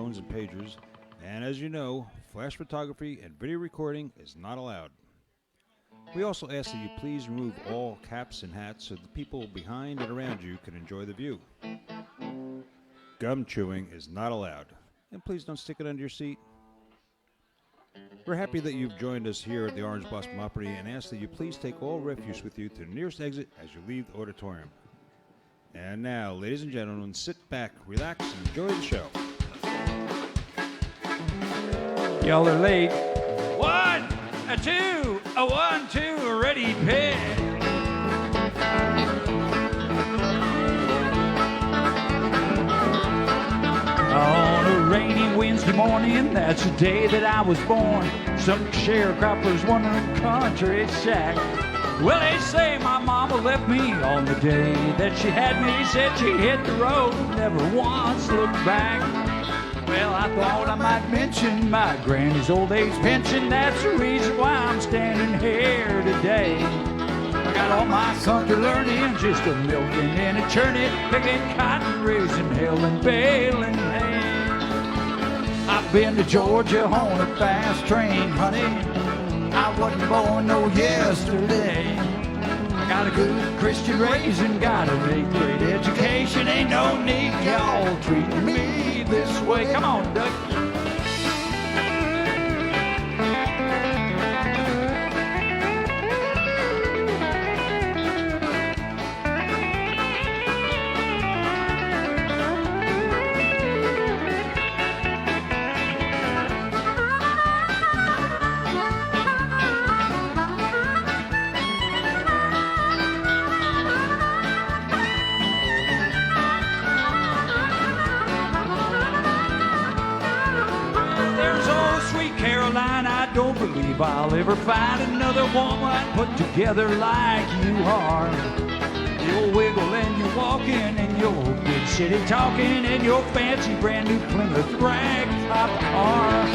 smartphones and pagers, and as you know, flash photography and video recording is not allowed. We also ask that you please remove all caps and hats so the people behind and around you can enjoy the view. Gum chewing is not allowed, and please don't stick it under your seat. We're happy that you've joined us here at the Orange Blossom Opry and ask that you please take all refuse with you to the nearest exit as you leave the auditorium. And now, ladies and gentlemen, sit back, relax, and enjoy the show. Y'all are late. 1, 2, 1, 2, ready, pick. On a rainy Wednesday morning, that's the day that I was born. Some sharecroppers wandering country shack. Well, they say my mama left me on the day that she had me. Said she hit the road, never once looked back. Well, I thought I might mention my granny's old age pension. That's the reason why I'm standing here today. I got all my country learning, just a milking and a churning, picking cotton, raising hell and baling hay. I've been to Georgia on a fast train, honey. I wasn't born no yesterday. I got a good Christian raising, got an 8th grade education. Ain't no need y'all treating me this way. Come on, Doug. I don't believe I'll ever find another woman put together like you are. You'll wiggle and you're walking and your big city talking and your fancy brand new Plymouth ragtop car.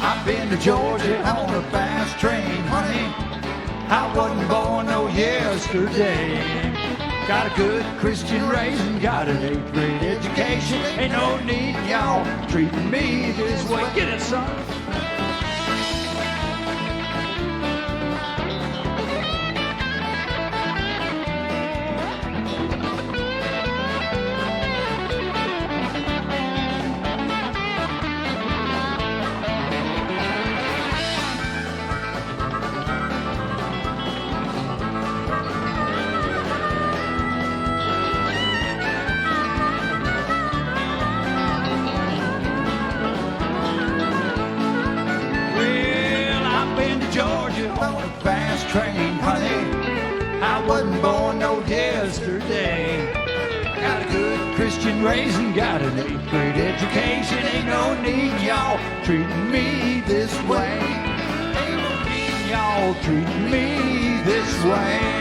I've been to Georgia on a fast train, honey. I wasn't born no yesterday. Got a good Christian raising, got an 8th grade education. Ain't no need y'all treating me this way. Get it, son. Train, honey, I wasn't born no yesterday. Got a good Christian raising, got an 8th grade education. Ain't no need y'all treating me this way. Ain't no need y'all treating me this way.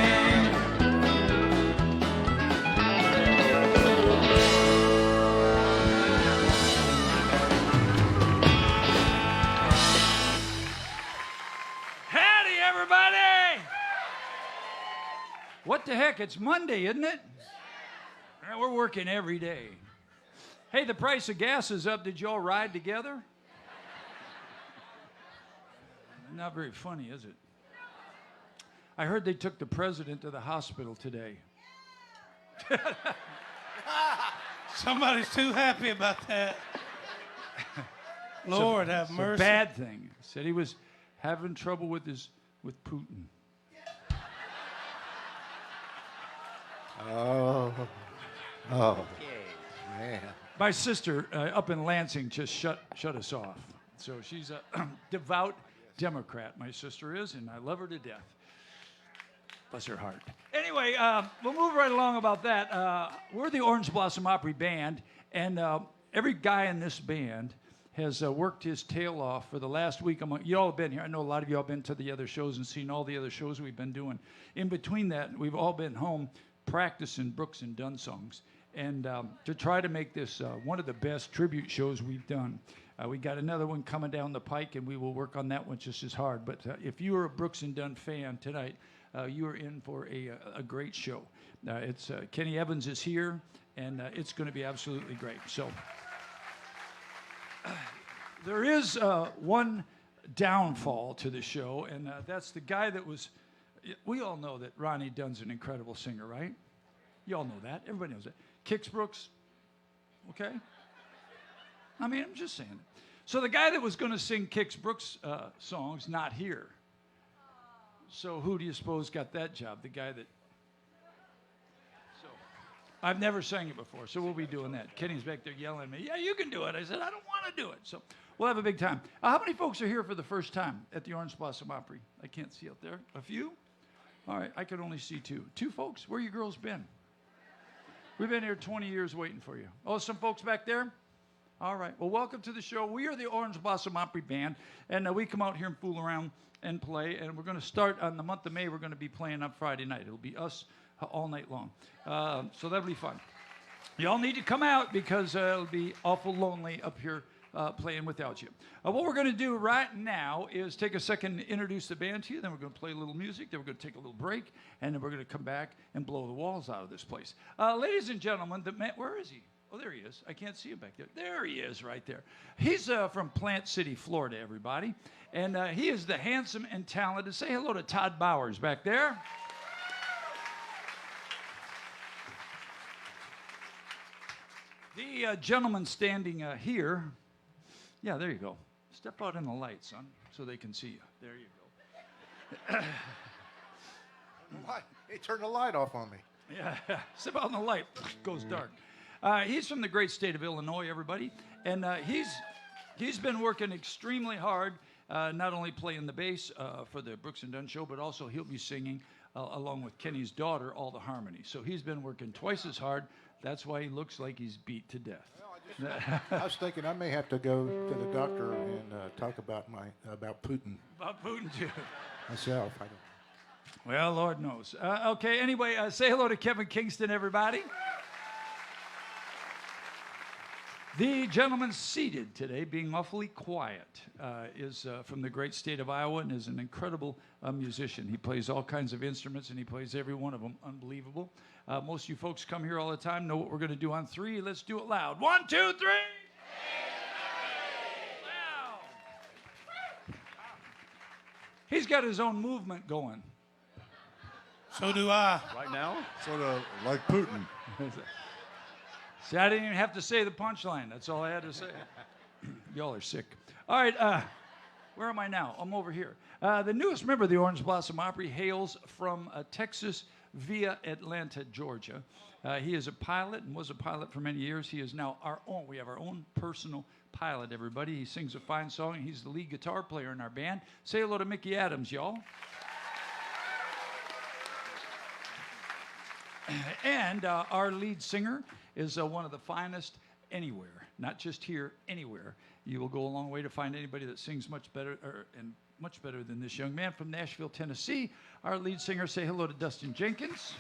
What the heck? It's Monday, isn't it? We're working every day. Hey, the price of gas is up. Did you all ride together? Not very funny, is it? I heard they took the president to the hospital today. Somebody's too happy about that. Lord have mercy. It's a bad thing. Said he was having trouble with Putin. Oh, man. My sister up in Lansing just shut us off. So she's a devout Democrat, my sister is, and I love her to death. Bless her heart. Anyway, we'll move right along about that. We're the Orange Blossom Opry Band, and every guy in this band has worked his tail off for the last week. You all have been here. I know a lot of you all been to the other shows and seen all the other shows we've been doing. In between that, we've all been home practicing Brooks and Dunn songs, and to try to make this one of the best tribute shows we've done. We got another one coming down the pike, and we will work on that one just as hard. But if you are a Brooks and Dunn fan tonight, you are in for a great show. It's Kenny Evans is here, and it's going to be absolutely great. So There is one downfall to the show, and that's the guy that was. We all know that Ronnie Dunn's an incredible singer, right? You all know that. Everybody knows that. Kix Brooks, okay? I mean, I'm just saying. So the guy that was going to sing Kix Brooks songs, not here. So who do you suppose got that job? The guy that. So I've never sang it before, so we'll be doing that. Kenny's back there yelling at me, "Yeah, you can do it." I said, "I don't want to do it." So we'll have a big time. How many folks are here for the first time at the Orange Blossom Opry? I can't see out there. A few? All right, I can only see two. Two folks? Where you girls been? We've been here 20 years waiting for you. Oh, some folks back there? All right. Well, welcome to the show. We are the Orange Blossom Opry Band, and we come out here and fool around and play. And we're going to start on the month of May. We're going to be playing on Friday night. It'll be us all night long. So that'll be fun. Y'all need to come out because it'll be awful lonely up here playing without you. What we're going to do right now is take a second to introduce the band to you. Then we're going to play a little music. Then we're going to take a little break. And then we're going to come back and blow the walls out of this place. Ladies and gentlemen, where is he? Oh, there he is. I can't see him back there. There he is right there. He's from Plant City, Florida, everybody. And he is the handsome and talented. Say hello to Todd Bowers back there. The gentleman standing here. Yeah, there you go. Step out in the light, son, so they can see you. There you go. He turned the light off on me. Yeah, step out in the light. Goes dark. He's from the great state of Illinois, everybody. And he's been working extremely hard, not only playing the bass for the Brooks and Dunn show, but also he'll be singing, along with Kenny's daughter, all the harmonies. So he's been working twice as hard. That's why he looks like he's beat to death. I was thinking I may have to go to the doctor and talk about Putin About Putin, too. myself. I don't. Well, Lord knows. Okay, anyway, say hello to Kevin Kingston, everybody. The gentleman seated today, being awfully quiet, is from the great state of Iowa and is an incredible musician. He plays all kinds of instruments, and he plays every one of them. Unbelievable. Most of you folks come here all the time, know what we're going to do on three. Let's do it loud. 1, 2, 3. Loud. He's got his own movement going. So do I. Right now? Sort of like Putin. See, I didn't even have to say the punchline. That's all I had to say. Y'all are sick. All right, where am I now? I'm over here. The newest member of the Orange Blossom Opry hails from Texas via Atlanta, Georgia. He is a pilot and was a pilot for many years. He is now our own. We have our own personal pilot, everybody. He sings a fine song. He's the lead guitar player in our band. Say hello to Mickey Adams, y'all. And our lead singer is one of the finest anywhere, not just here, anywhere. You will go a long way to find anybody that sings much better and much better than this young man from Nashville, Tennessee. Our lead singer, say hello to Dustin Jenkins.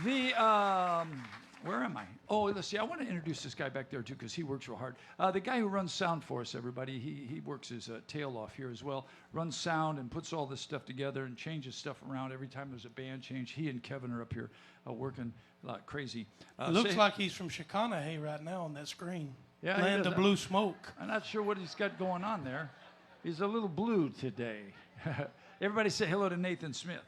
Where am I? Oh, let's see. I want to introduce this guy back there, too, because he works real hard. The guy who runs sound for us, everybody, he works his tail off here as well, runs sound and puts all this stuff together and changes stuff around every time there's a band change. He and Kevin are up here working like crazy. Looks like he's from Chicago right now on that screen. Yeah, Land of Blue Smoke. I'm not sure what he's got going on there. He's a little blue today. Everybody say hello to Nathan Smith.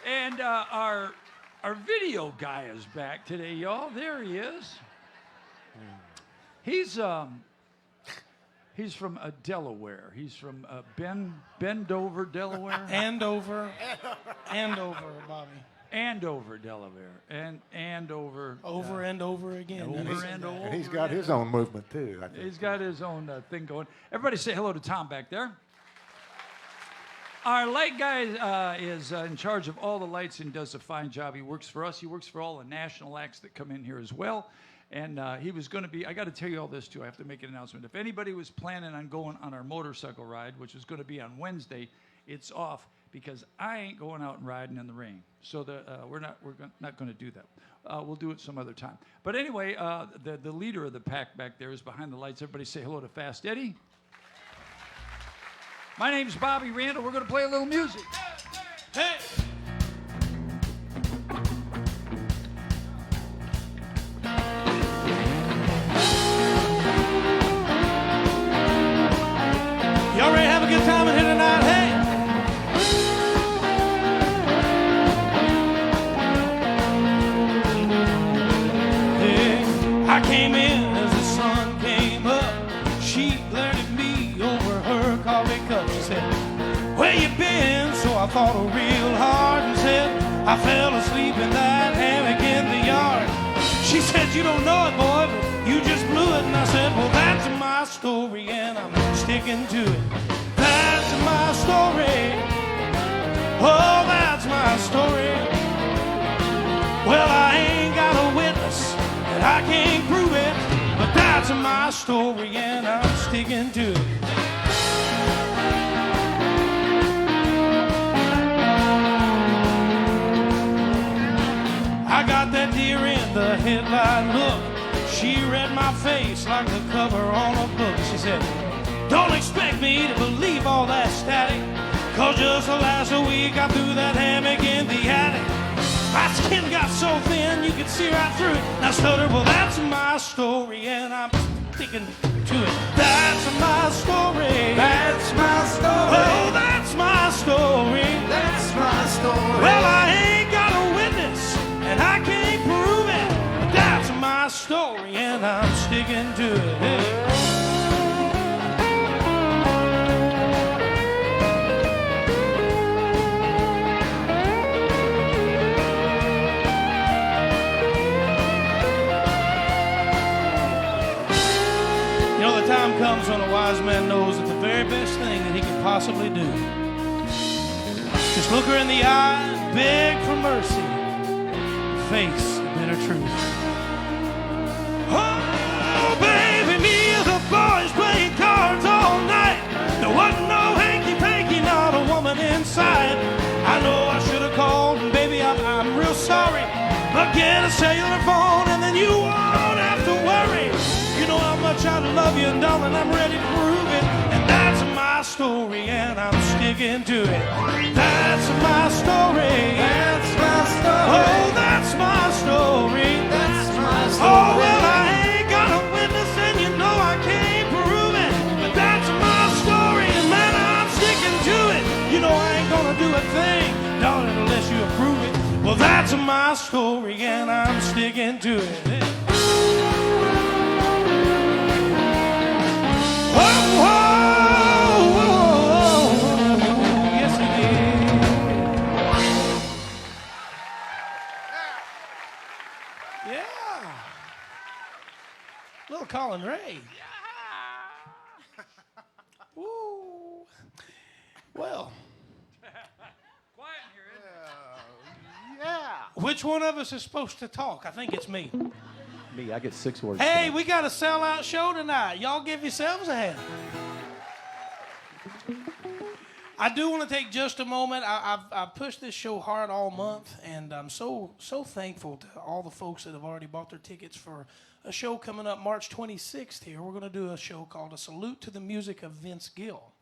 And our video guy is back today, y'all. There he is. He's from Delaware. He's from Bendover, Delaware. Andover, Bobby. Andover, Delaware. Andover. Over and over again. Over and over. And he's got his own movement too. I think. He's got his own thing going. Everybody say hello to Tom back there. Our light guy is in charge of all the lights and does a fine job. He works for us. He works for all the national acts that come in here as well. And he was going to be, I got to tell you all this too. I have to make an announcement. If anybody was planning on going on our motorcycle ride, which was going to be on Wednesday, it's off because I ain't going out and riding in the rain. So we're not going to do that. We'll do it some other time. But anyway, the leader of the pack back there is behind the lights. Everybody say hello to Fast Eddie. My name's Bobby Randall. We're going to play a little music. Hey! came in as the sun came up. She glared at me over her coffee cup. She said, "Where you been?" So I thought real hard and said, "I fell asleep in that hammock in the yard." She said, "You don't know it, boy, but you just blew it." And I said, "Well, that's my story, and I'm sticking to it. That's my story. Oh, that's my story. Well, I ain't got a witness, and I can't prove it, but that's my story, and I'm sticking to it." I got that deer in the headlight look. She read my face like the cover on a book. She said, "Don't expect me to believe all that static, 'cause just the last week I threw that hammock in the attic. My skin got so thin you could see right through it." And I stuttered, "Well, that's my story, and I'm sticking to it. That's my story. That's my story. Oh, that's my story. That's my story. Well, I ain't got a witness, and I can't prove it, but that's my story, and I'm sticking to it." Hey. The time comes when a wise man knows that the very best thing that he can possibly do is just look her in the eye and beg for mercy, face the bitter truth. Oh, baby, me and the boys playing cards all night. There wasn't no hanky-panky, not a woman inside. I know I should have called, and baby, I'm real sorry, but get a cellular phone and then you won't have to worry. You know how much I love you, and darling, I'm ready to prove it. And that's my story, and I'm sticking to it. That's my story. That's my story. Oh, that's my story. That's my story. Oh, well, I ain't got a witness, and you know I can't prove it. But that's my story, and man, I'm sticking to it. You know I ain't gonna do a thing, darling, unless you approve it. Well, that's my story, and I'm sticking to it. Yes, he did. Yeah. Little Colin Ray. Woo. Well. Quiet in here, isn't it? Yeah. Which one of us is supposed to talk? I think it's me. Me, I get 6 words. Hey, we got a sellout show tonight. Y'all give yourselves a hand. I do want to take just a moment. I've pushed this show hard all month, and I'm so thankful to all the folks that have already bought their tickets for a show coming up March 26th here. We're going to do a show called A Salute to the Music of Vince Gill.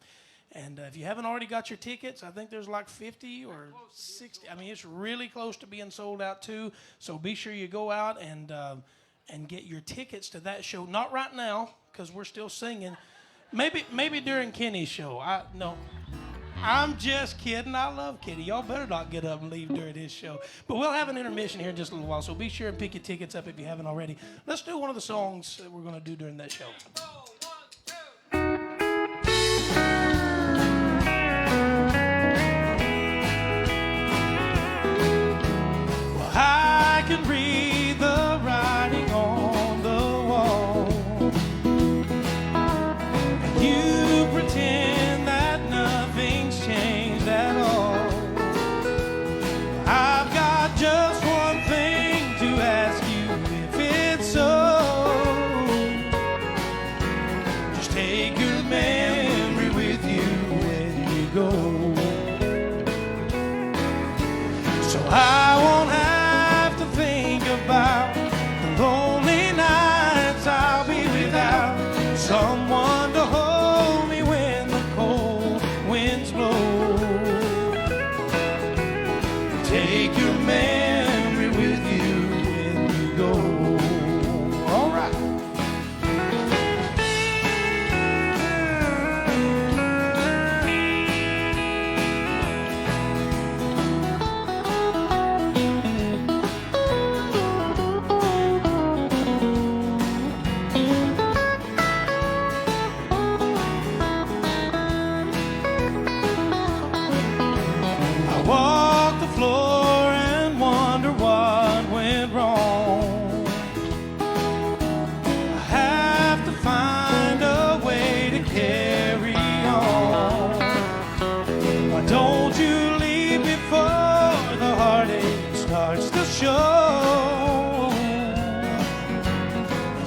And if you haven't already got your tickets, I think there's like 50 or 60. I mean, it's really close to being sold out too. So be sure you go out and get your tickets to that show. Not right now, because we're still singing. Maybe during Kenny's show. No, I'm just kidding. I love Kenny. Y'all better not get up and leave during his show. But we'll have an intermission here in just a little while, so be sure and pick your tickets up if you haven't already. Let's do one of the songs that we're going to do during that show. Well, I can read the writing on the wall, and you pretend that nothing's changed at all. I've got just one thing to ask you, if it's so.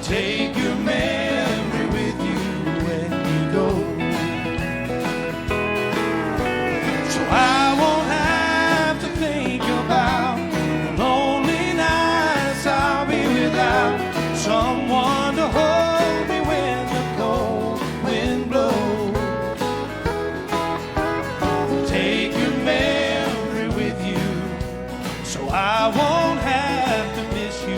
Take your memory with you when you go, so I won't have to think about the lonely nights I'll be without someone to hold me when the cold wind blows. Take your memory with you, so I won't have to miss you.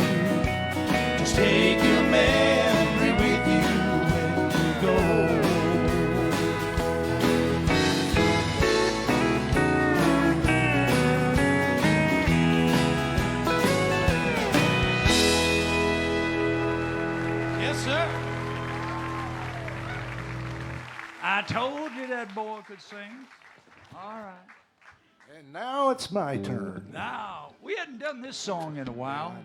Just take your memory with you when you go. Yes, sir. I told you that boy could sing. All right. And now it's my turn. Now, we hadn't done this song in a while.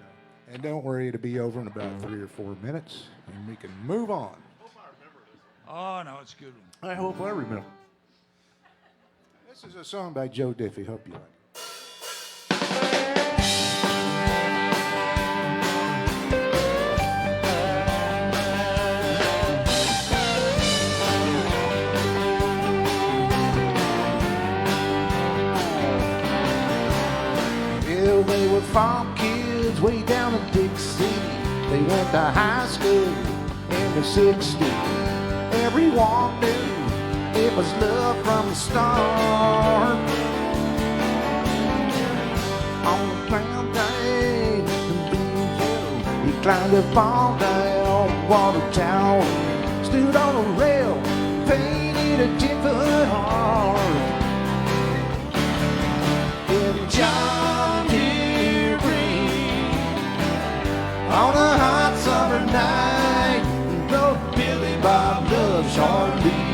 And don't worry, it'll be over in about 3 or 4 minutes, and we can move on. Oh, no, it's a good one. I hope I remember. This is a song by Joe Diffie. Hope you like it. Well, they were farm kids way down in Dixie. They went to high school in the 60s. Everyone knew it was love from the start. On the ground day in Boonville, he climbed up on down Water Tower, stood on a rail, painted a 10-foot heart. In John Deere green, on a hot summer night, wrote Billy Bob loves Charlie.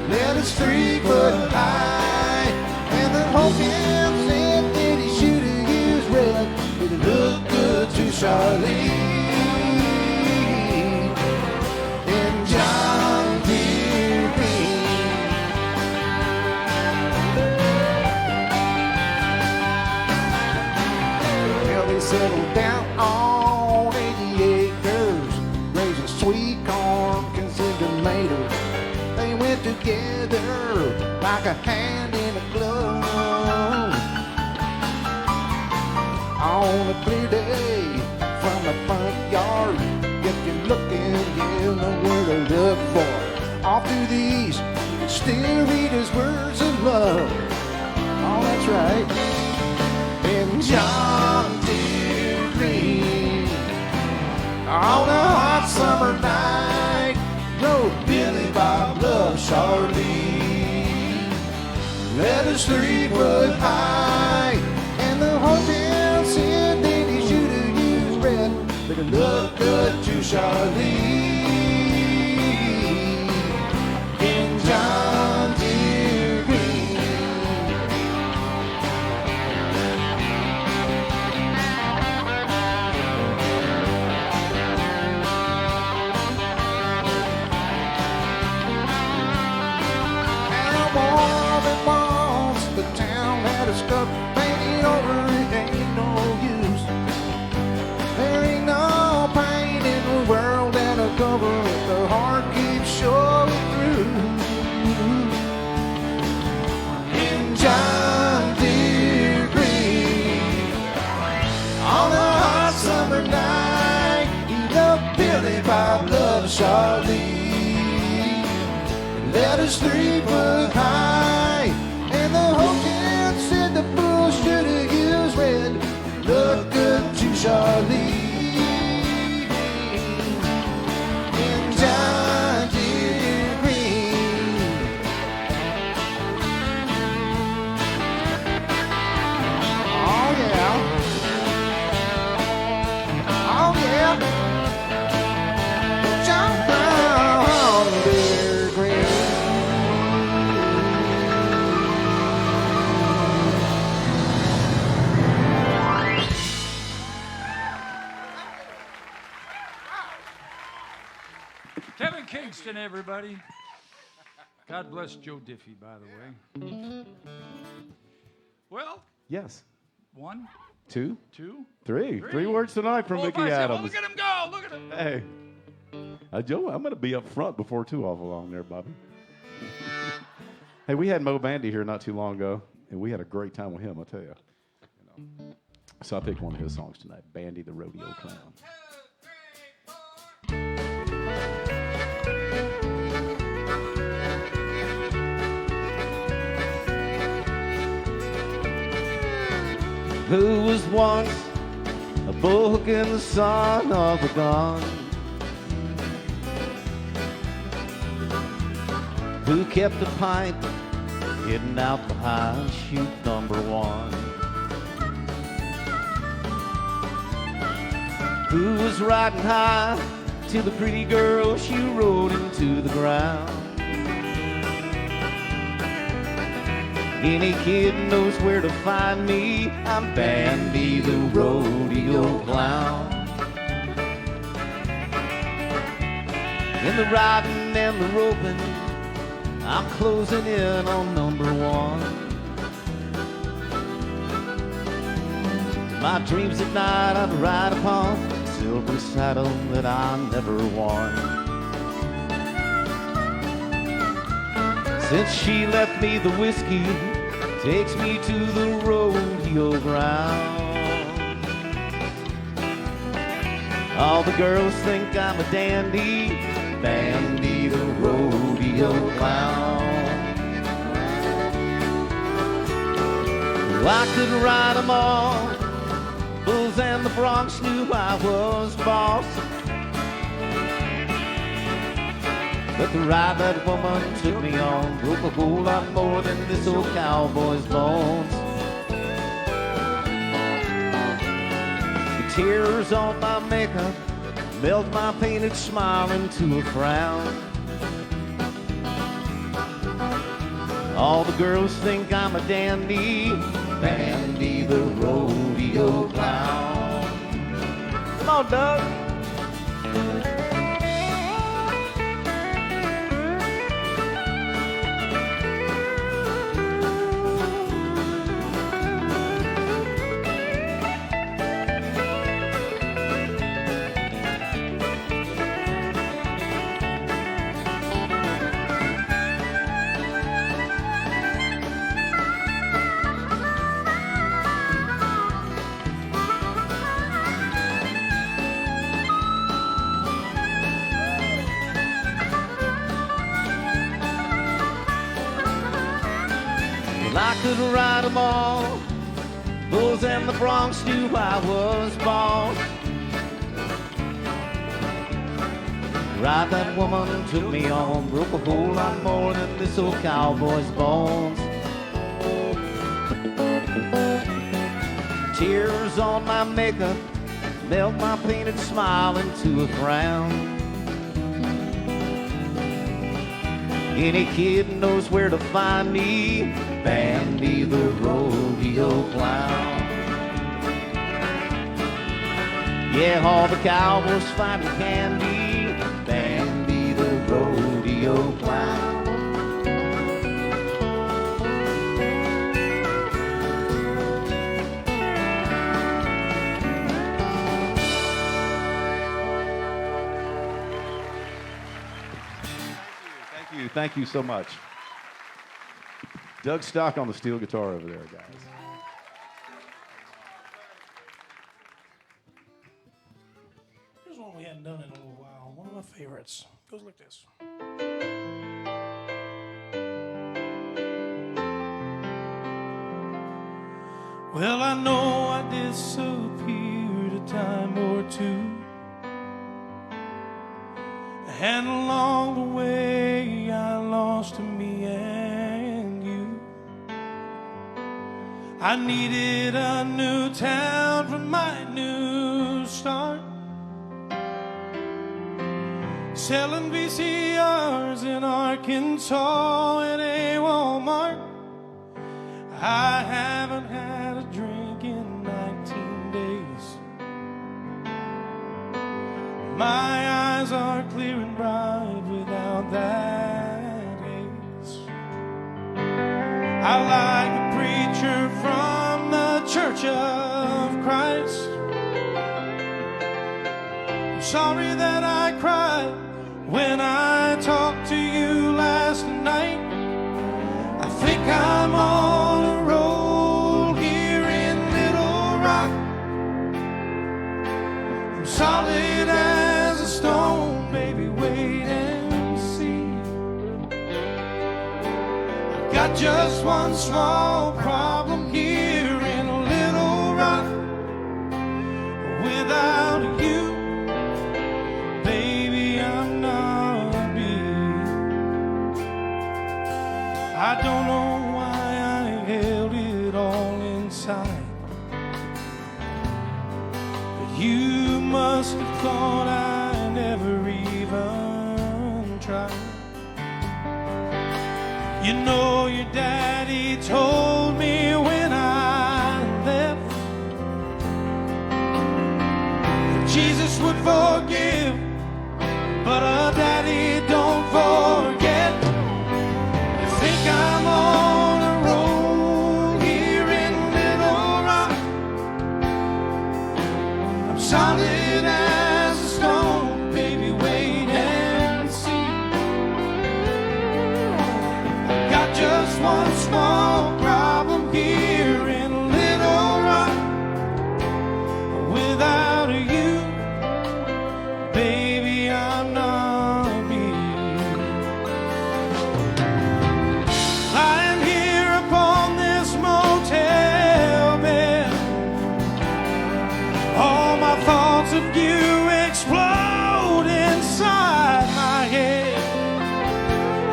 Let us 3 foot high, and the whole camp said that he should have used red. It look good to Charlie. In John Deere green. Well, they settled down on 80 acres, raising sweet corn, consumed tomatoes. They went together like a hand in a glove. On a clear day from the front yard, if you're looking, you know where to look for. All through the east, still read his words of love. Oh, that's right. In John Deere green, on a hot summer night, wrote Billy Bob loves Charlie. Let us 3 foot high, and the hotel said that he should have used red, but it looked good to Charlie. In John Deere green. More than once, the town had a scuff painted over it, ain't no use. There ain't no pain in the world that'll cover it, the heart keeps showing through. In John Deere green, on a hot summer night, he loved Billy Bob loves Charlie. Let us 3 foot high, and the hotel said the bull should have used red. Look good to Charlie. In John Deere green. Oh yeah. Oh yeah. John Deere green. Kevin Kingston, everybody. God bless Joe Diffie, by the way. Well, Yes. 1, 2, 2, 3. 3 words tonight from 4, Mickey 5, 6. Oh, Adams. look at him go! Hey, Joe, I'm going to be up front before too awful long there, Bobby. Hey, we had Mo Bandy here not too long ago, and we had a great time with him, I'll tell you. So I picked one of his songs tonight, Bandy the Rodeo Clown. Who was once a book and the son of a gun, who kept a pipe hidden out behind chute number 1, who was riding high till the pretty girl she rode into the ground. Any kid knows where to find me. I'm Bandy the Rodeo Clown. In the riding and the roping, I'm closing in on number 1. My dreams at night I'd ride upon a silver saddle that I never won. Since she left me, the whiskey takes me to the rodeo ground. All the girls think I'm a dandy, Bandy the Rodeo Clown. Well, I could ride them all. Bulls and the Bronx knew I was boss. But the ride that woman took me on broke a whole lot more than this old cowboy's bones. The tears on my makeup melt my painted smile into a frown. All the girls think I'm a dandy, Bandy the Rodeo Clown. Come on, Doug. I could ride them all. Bulls and the Bronx knew I was boss. Ride that woman took me on broke a whole lot more than this old cowboy's bones. Tears on my makeup melt my painted smile into a frown. Any kid knows where to find me, Bandy the Rodeo Clown. Yeah, all the cowboys fighting candy, Bandy the Rodeo Clown. Thank you so much. Doug Stock on the steel guitar over there, guys. Here's one we hadn't done in a little while. One of my favorites. Goes like this. Well, I know I disappeared a time or two, and along the way I lost me and you. I needed a new town for my new start, selling VCRs in Arkansas at a Walmart. I haven't had a drink in 19 days. My eyes are clear and bright without that haze. I like a preacher from the Church of Christ, I'm sorry that I cried when I talked to you last night. I think I'm on a roll here in Little Rock. I'm solid as a stone, baby, wait and see. I've got just one small problem here in Little Rock. Without you, baby, I'm not me. I don't know why I held it all inside, but you must have thought I never even tried. You know your daddy told me when I left Jesus would forgive, but a daddy don't forget. I think I'm on a roll here in Little Rock. I'm solid as a stone, baby, wait and see. I've got just one small problem here in Little Rock. Without you, baby, I'm not me. Lying here upon this motel bed, all my thoughts of you explode inside my head.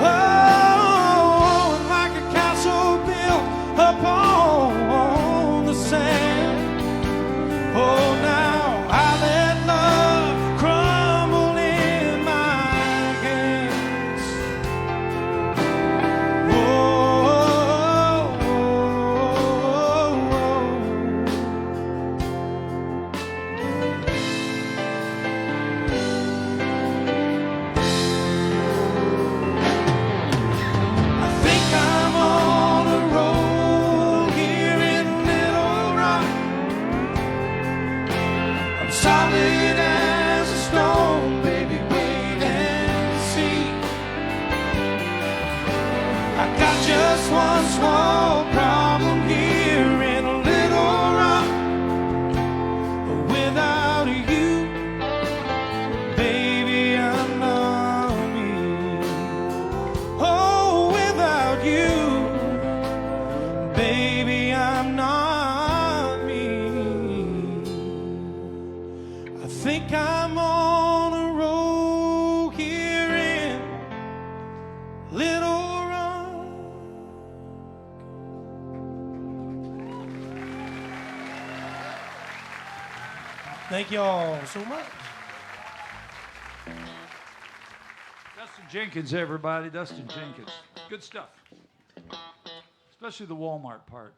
Oh, like a castle built upon the sand. Oh, now I let love crumble in my hands. I think I'm on a roll here in Little Rock. I'm solid as a stone, baby, wait and see. I got just one small problem here in Little Rock. Without you, baby, I'm not me. Oh, without you, baby, I'm not me. I think I'm on a roll here in Little Rock. Thank y'all so much. Dustin Jenkins, everybody. Dustin Jenkins. Good stuff. Especially the Walmart part.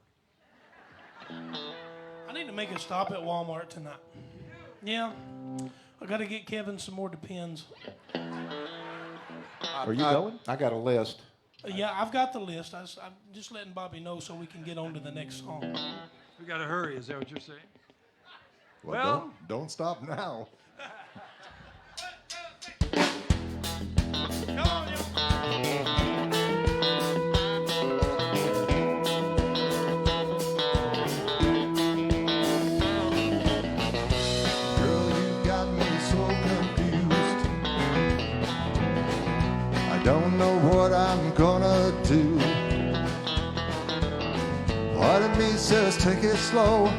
I need to make a stop at Walmart tonight. Yeah, I got to get Kevin some more Depends. Are you going? I got a list. Yeah, I've got the list. I'm just letting Bobby know so we can get on to the next song. We got to hurry. Is that what you're saying? Well, don't stop now. Come on, y'all. Girl, you got me so confused. I don't know what I'm gonna do. Part of me says take it slow.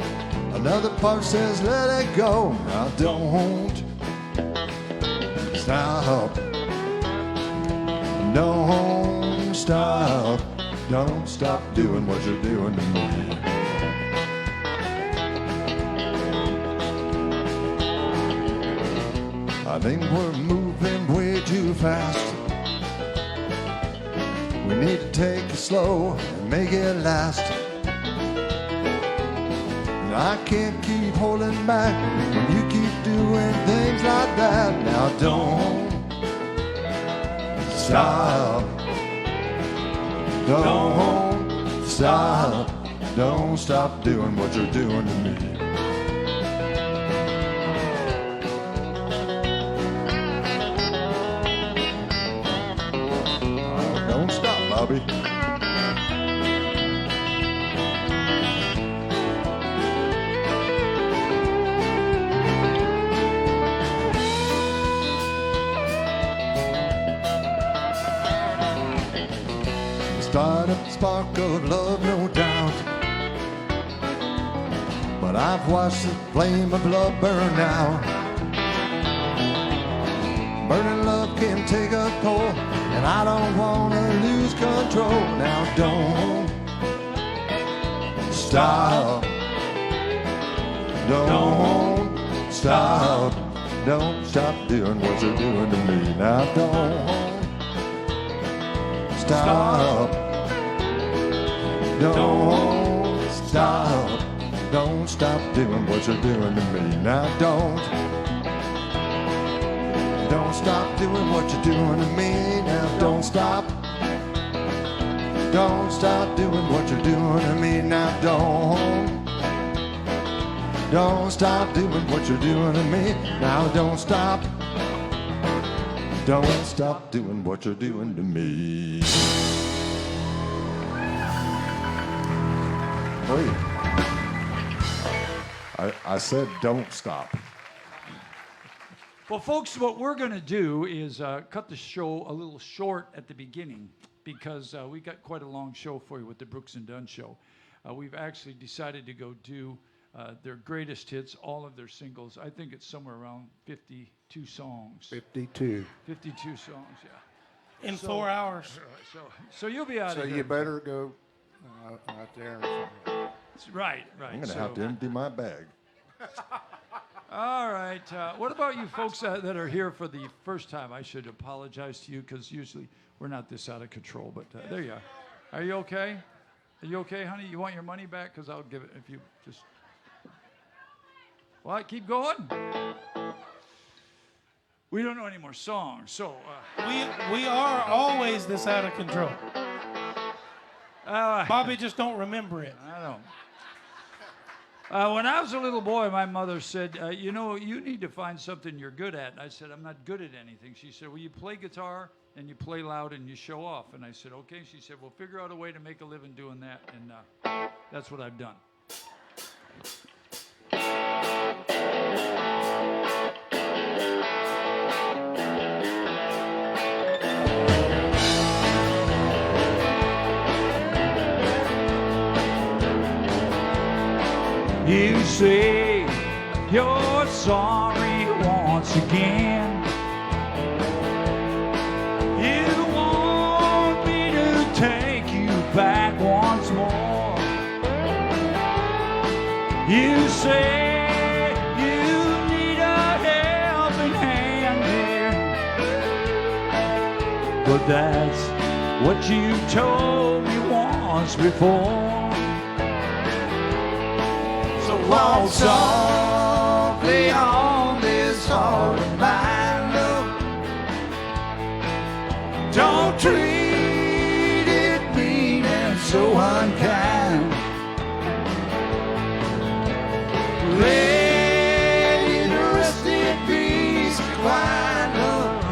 Another part says let it go. Now don't stop. Don't stop. Don't stop doing what you're doing to me. I think we're moving way too fast. We need to take it slow and make it last. And I can't keep holding back when you keep doing things like that. Now don't stop. Don't stop. Don't stop doing what you're doing to me. Bobby. Start up the spark of love, no doubt. But I've watched the flame of love burn out. Burning love can take a toll, and I don't want to lose control. Now don't stop. Don't stop. Don't stop doing what you're doing to me. Now don't stop. Don't stop. Don't stop doing what you're doing to me. Now don't stop doing what you're doing to me. Now don't stop. Don't stop doing what you're doing to me. Now don't stop doing what you're doing to me. Now don't stop. Don't stop doing what you're doing to me. Wait. I said don't stop. Well, folks, what we're going to do is cut the show a little short at the beginning because we got quite a long show for you with the Brooks and Dunn show. We've actually decided to go do their greatest hits, all of their singles. I think it's somewhere around 52 songs. 52. 52 songs, yeah. In 4 hours. So you'll be out So of here. you better go out there. Right. I'm going to have to empty my bag. All right. What about you folks that are here for the first time? I should apologize to you because usually we're not this out of control, but there you are. Are you okay? Are you okay, honey? You want your money back? Because I'll give it if you just... Well, keep going. We don't know any more songs, so... We are always this out of control. Bobby just don't remember it. I don't. When I was a little boy, my mother said, you know, you need to find something you're good at. And I said, I'm not good at anything. She said, well, you play guitar and you play loud and you show off. And I said, okay. She said, well, figure out a way to make a living doing that. And that's what I've done. You say you're sorry once again. You want me to take you back once more. You say you need a helping hand here. But that's what you told me once before. Walk softly on this heart of mine, love. Don't treat it mean and so unkind. Let it rest in peace, divine love.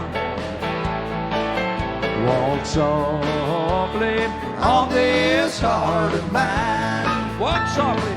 Walk softly On this heart of mine. Walk softly.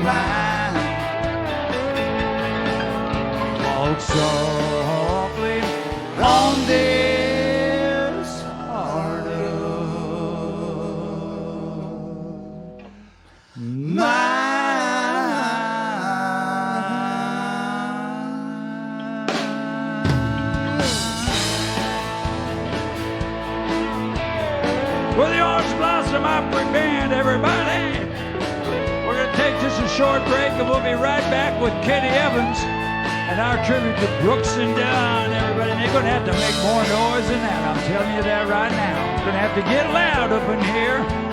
line. Walk softly on this heart of With the Orange Blossom Opera Band, everybody. We're going to take just a short break and we'll be right back with Kenny Evans and our tribute to Brooks and Dunn, everybody. They're going to have to make more noise than that. I'm telling you that right now. Going to have to get loud up in here.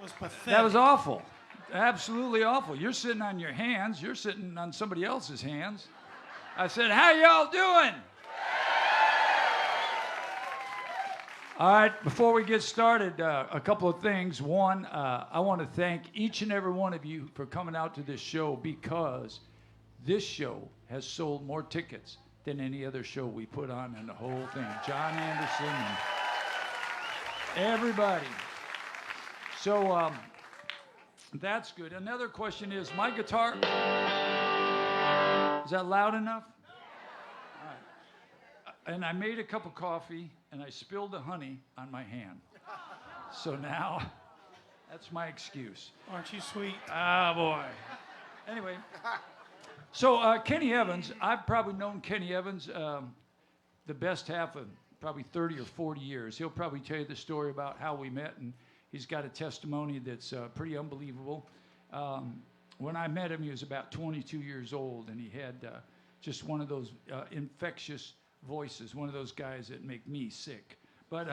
was pathetic. That was awful. Absolutely awful. You're sitting on your hands. You're sitting on somebody else's hands. I said, how y'all doing? All right, before we get started, a couple of things. One, I want to thank each and every one of you for coming out to this show, because this show has sold more tickets than any other show we put on in the whole thing. John Anderson and everybody. So that's good. Another question is, my guitar, is that loud enough? All right. And I made a cup of coffee, and I spilled the honey on my hand. So now, that's my excuse. Aren't you sweet? Ah, boy. Anyway, so Kenny Evans, I've probably known Kenny Evans the best half of probably 30 or 40 years. He'll probably tell you the story about how we met, and he's got a testimony that's pretty unbelievable. When I met him, he was about 22 years old, and he had just one of those infectious voices, one of those guys that make me sick. But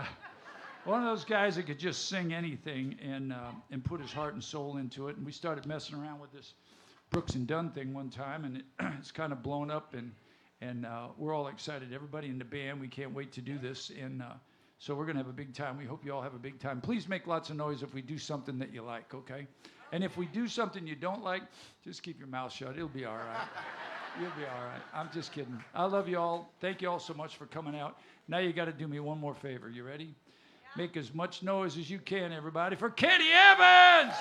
one of those guys that could just sing anything and put his heart and soul into it. And we started messing around with this Brooks and Dunn thing one time, and it's kind of blown up, and we're all excited. Everybody in the band, we can't wait to do this, and so we're going to have a big time. We hope you all have a big time. Please make lots of noise if we do something that you like, okay? And if we do something you don't like, just keep your mouth shut. It'll be all right. You'll be all right. I'm just kidding. I love you all. Thank you all so much for coming out. Now you got to do me one more favor. You ready? Yeah. Make as much noise as you can, everybody, for Kenny Evans!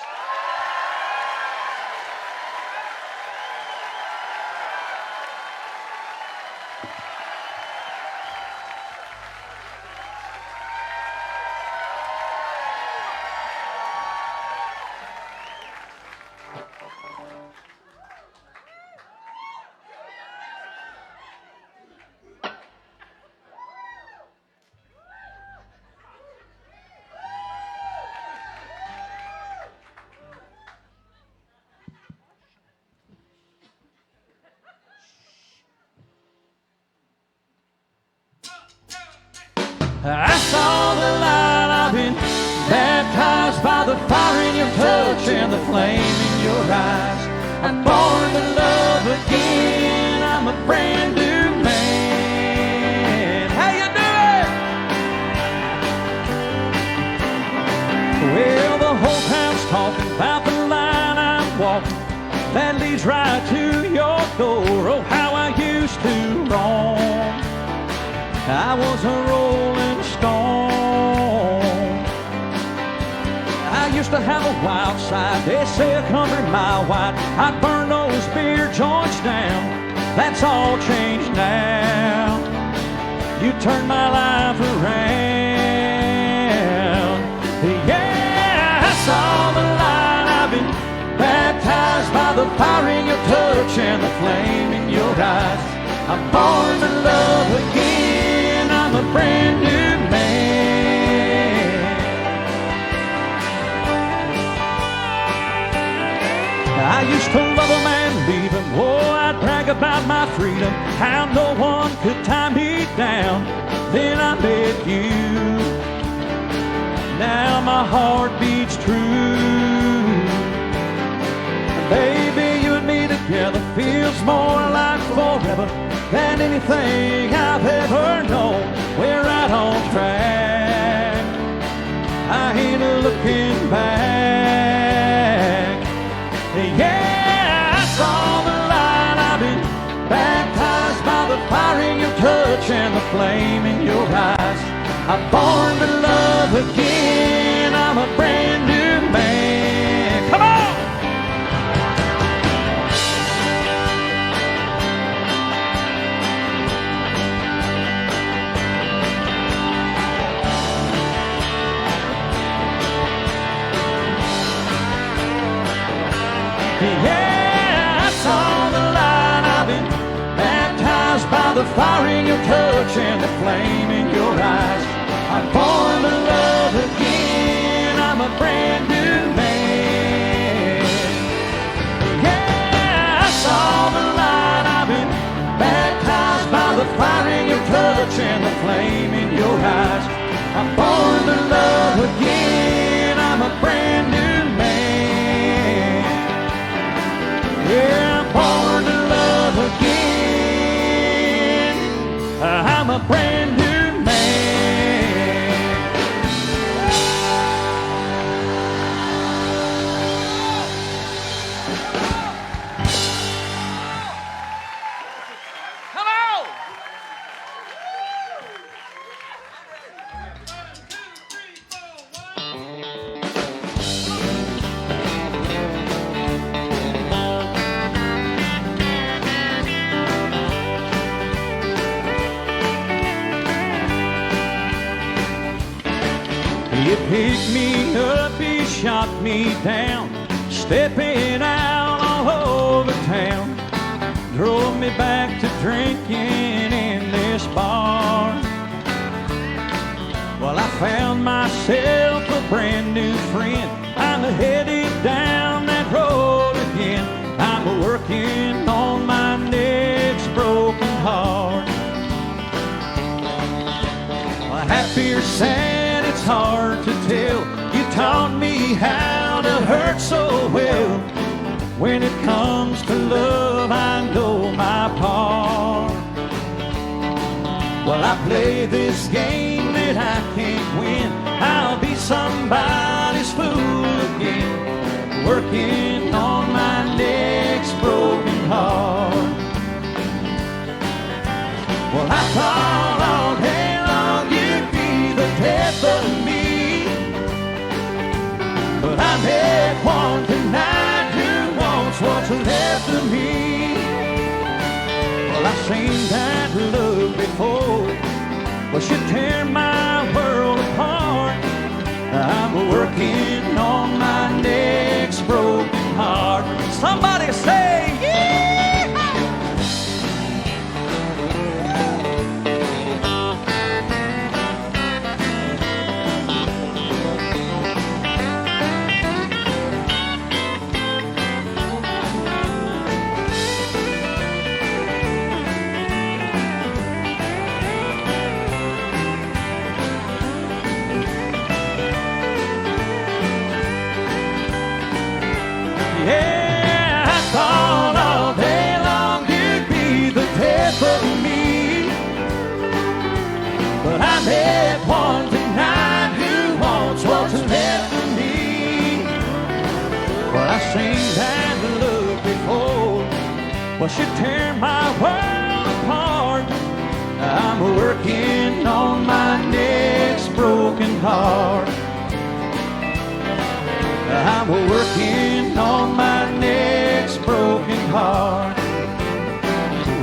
I saw the light, I've been baptized by the fire in your touch and the flame in your eyes. I'm born to love again, I'm a brand new man. How you doing? Well, the whole town's talking about the line I'm walking that leads right to your door. Oh, how I used to roam. I was a rolling stone. I used to have a wild side. They say a country mile wide. I'd burn those beer joints down. That's all changed now. You turned my life around. Yeah, I saw the light. I've been baptized by the fire in your touch and the flame in your eyes. I'm born to love again. I'm a brand new man. I used to love a man leaving. Oh, I'd brag about my freedom, how no one could tie me down. Then I met you. Now my heart beats true. Baby, you and me together feels more like forever than anything I've ever known. We're right on track. I ain't looking back. Yeah, I saw the light. I've been baptized by the fire in your touch and the flame in your eyes. I'm born to love again. I'm a brand new man. Come on! Yeah, I saw the light. I've been baptized by the fire in your touch and the flame in your eyes. I'm born to love again. I'm a brand new man. Yeah, I saw the light. I've been baptized by the fire in your touch and the flame in your eyes. I'm born to love again. I'm a brand new man. He picked me up, he shot me down, stepping out all over town. Drove me back to drinking in this bar. Well, I found myself a brand new friend. I'm headed down that road again. I'm working on my next broken heart. Well, happy or sad, it's hard to tell. You taught me how to hurt so well. When it comes to love, I know my part. Well, I play this game that I can't win. I'll be somebody's fool again, working on my next broken heart. Well, I thought all day long you'd be the death of me, but I met one tonight who wants what's left of me. Well, I've seen that love before. Well, she'd tear my world apart. I'm working on my next broken heart. Somebody say, yeah! Yeah, I thought all day long you'd be the death of me, but I met one tonight who wants what's left of me. Well, I've seen that look before. Well, she'd tear my world apart. I'm working on my next broken heart. I'm working on my next broken heart.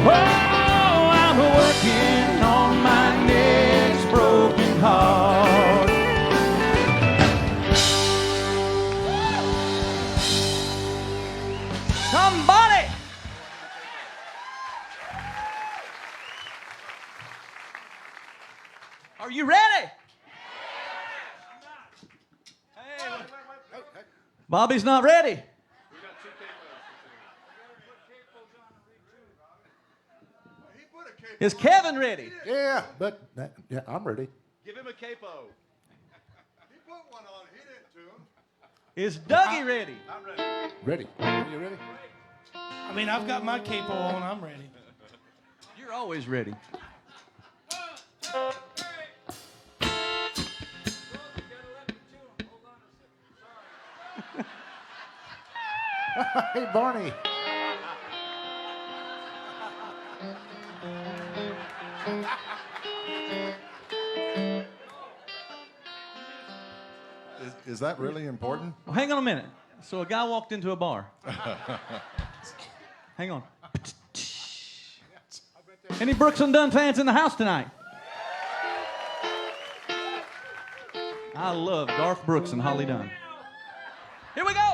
Oh, I'm working on my next broken heart. Somebody! Are you ready? Bobby's not ready. Is Kevin ready? Yeah, but yeah, I'm ready. Give him a capo. He put one on. He didn't to him. Is Dougie ready? I'm ready. Ready. Are you ready? I mean, I've got my capo on. I'm ready. You're always ready. Hey, Barney. Is that really important? Well, hang on a minute. So a guy walked into a bar. Hang on. Any Brooks and Dunn fans in the house tonight? I love Garth Brooks and Holly Dunn. Here we go.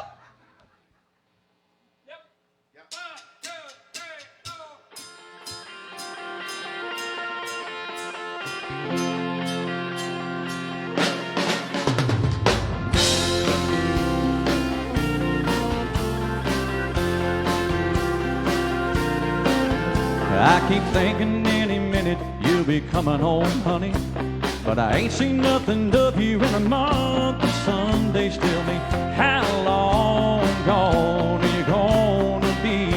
I keep thinking any minute you'll be coming home, honey. But I ain't seen nothing of you in a month. And some days tell me, how long gone are you gonna be?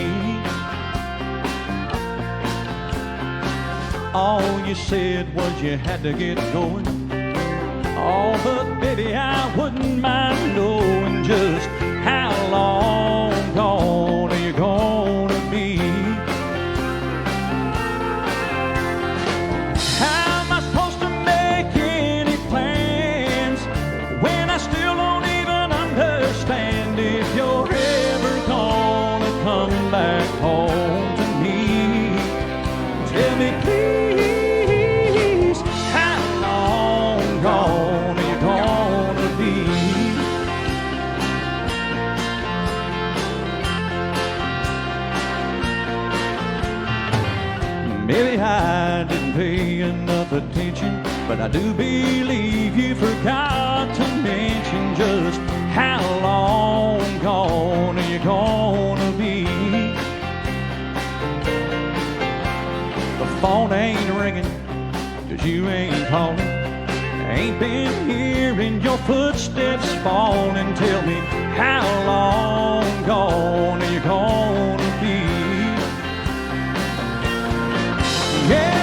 All you said was you had to get going. Oh, but baby, I wouldn't mind knowing just how long gone are you gonna be? How am I supposed to make any plans when I still don't even understand if you're ever gonna come back home to me? Tell me please, how long gone are you gone? Maybe I didn't pay enough attention, but I do believe you forgot to mention just how long gone are you gonna be. The phone ain't ringing, 'cause you ain't calling. I ain't been hearing your footsteps falling. Tell me, how long gone are you gonna be? Yeah,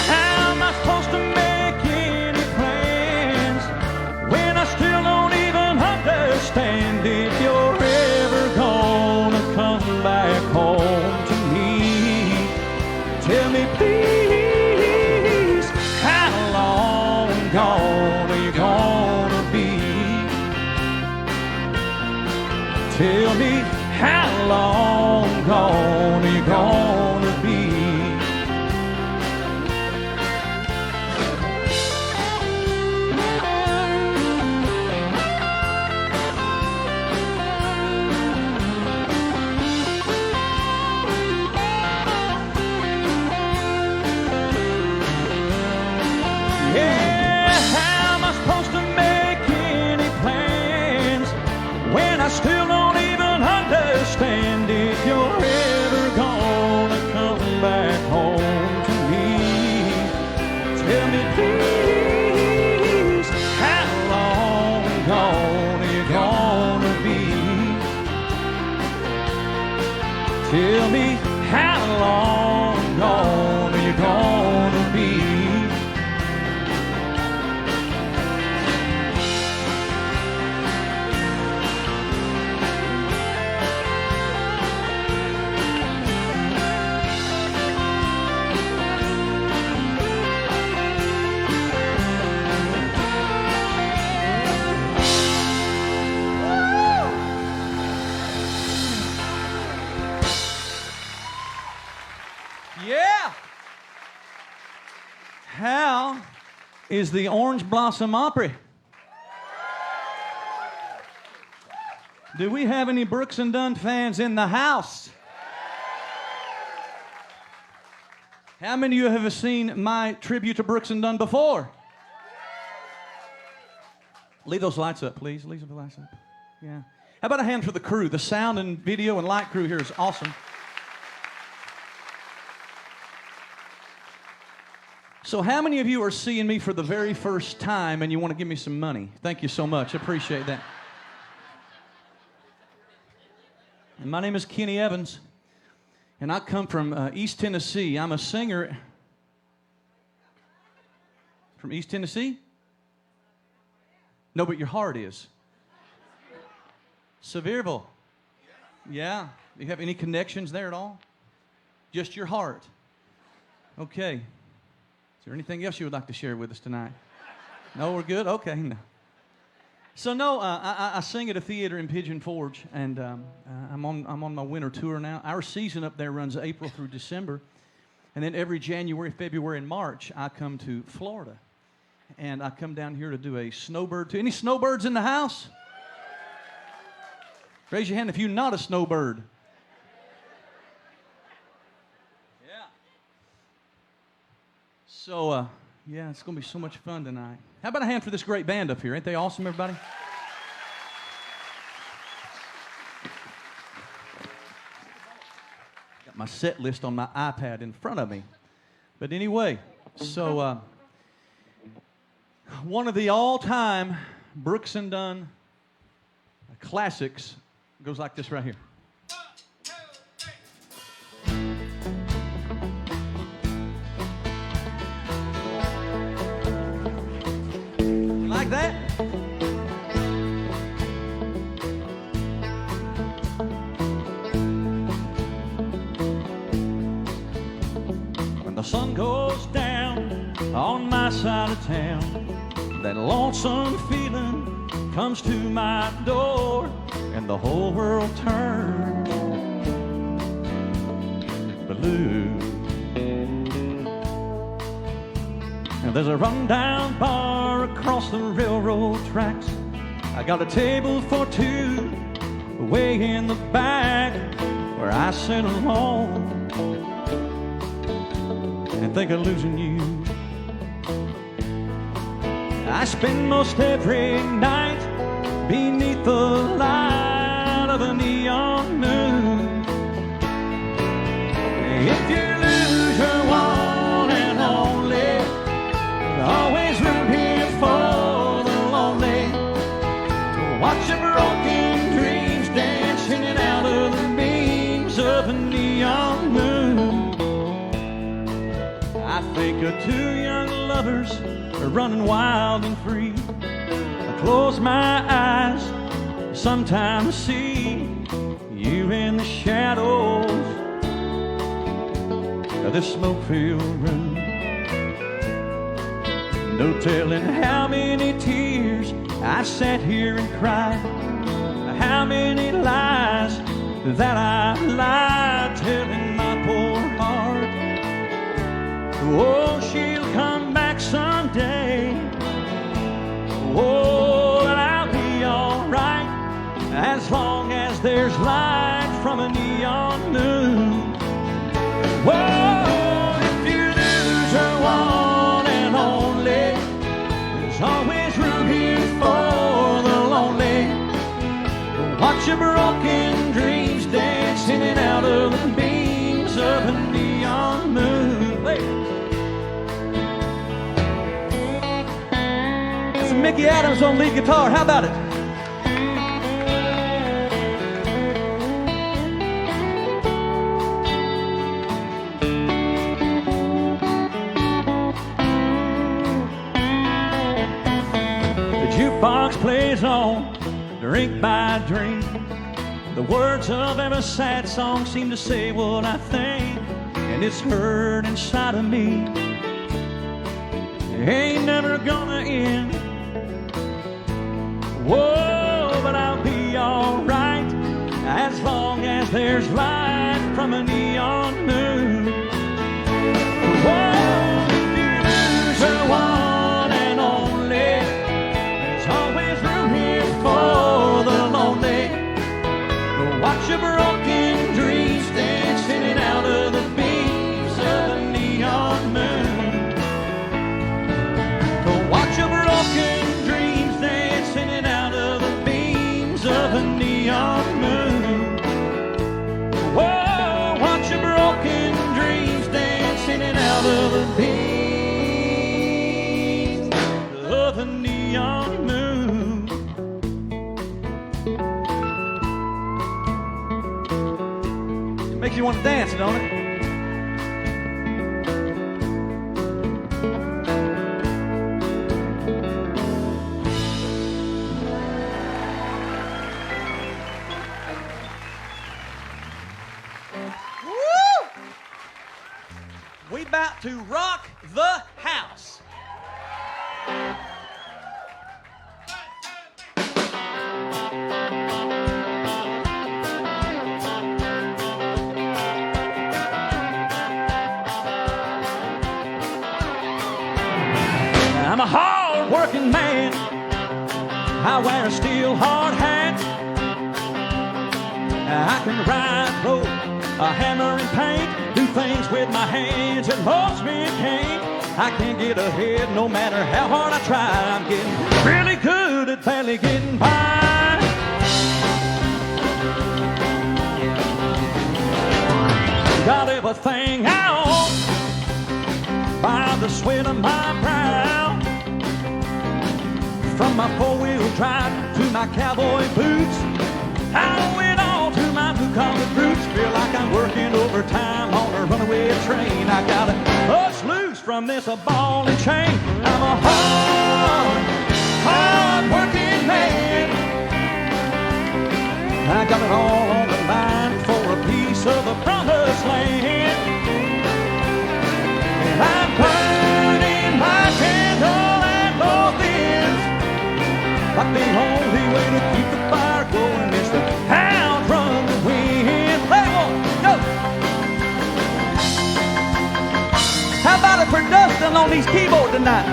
how am I supposed to make any plans when I still don't even understand if you're ever gonna come back home to me? Tell me, please, how long gone are you gonna be? Tell me, how long gone are you gonna be? Still don't even understand if you're ever gonna come back home to me. Tell me, please, how long gone are you gonna be? Tell me, how long gone are you gonna be? Yeah! How is the Orange Blossom Opry? Do we have any Brooks and Dunn fans in the house? How many of you have seen my tribute to Brooks and Dunn before? Leave those lights up, please. Leave the lights up. Yeah. How about a hand for the crew? The sound and video and light crew here is awesome. So how many of you are seeing me for the very first time and you want to give me some money? Thank you so much. I appreciate that. And my name is Kenny Evans, and I come from East Tennessee. I'm a singer from East Tennessee? No, but your heart is. Sevierville. Yeah. Do you have any connections there at all? Just your heart. Okay. Is there anything else you would like to share with us tonight? No, we're good? Okay. No. So no, I sing at a theater in Pigeon Forge, and I'm on my winter tour now. Our season up there runs April through December, and then every January, February, and March, I come to Florida, and I come down here to do a snowbird tour. Any snowbirds in the house? Raise your hand if you're not a snowbird. So, yeah, it's going to be so much fun tonight. How about a hand for this great band up here? Ain't they awesome, everybody? Got my set list on my iPad in front of me. But anyway, so one of the all-time Brooks and Dunn classics goes like this right here. Like that? When the sun goes down on my side of town, that lonesome feeling comes to my door, and the whole world turns blue. And there's a rundown bar across the railroad tracks. I got a table for two way in the back where I sit alone and think of losing you. I spend most every night beneath the light of a neon moon. If you lose your one and only, there's always room here for the lonely. Watch your broken dreams dancing out of the beams of a neon moon. I think of two young lovers running wild and free. I close my eyes, sometimes see you in the shadows of this smoke-filled room. No telling how many tears I sat here and cried, how many lies that I lied, telling my poor heart, oh, she'll come back someday. Oh, and I'll be alright as long as there's light from a neon moon. Whoa, if you lose your one and only, there's always room here for the lonely. Watch your broken dreams dancing in and out of the beams of a neon moon. Wait. That's Mickey Adams on lead guitar. How about it? Jukebox plays on, drink by drink. The words of every sad song seem to say what I think, and it's hurt inside of me. It ain't never gonna end. Whoa, but I'll be alright as long as there's light from a neon moon. Whoa, if you lose your one and only, always room here for the lonely. Watch your broken dreams dancing in and out of the beams of the neon moon. Watch your broken dreams dancing in and out of the beams of the neon moon. Whoa, watch your broken dreams dancing in and out of the beams of the neon moon. Makes you want to dance, don't it? Woo! We about to rock the house. I'm a hard-working man. I wear a steel hard hat. I can ride, rope, a hammer and paint, do things with my hands that most men can't. I can't get ahead no matter how hard I try. I'm getting really good at barely getting by. Got everything I own by the sweat of my brow. From my four-wheel drive to my cowboy boots, I owe it all to my blue-collar roots. Feel like I'm working overtime on a runaway train. I gotta bust loose from this ball and chain. I'm a hard-working man. I got it all on the line for a piece of the promised land. And I'm burning my candle at both ends. But the only way to keep the fire going is to outrun the wind. Play one, go! How about a production on these keyboards tonight?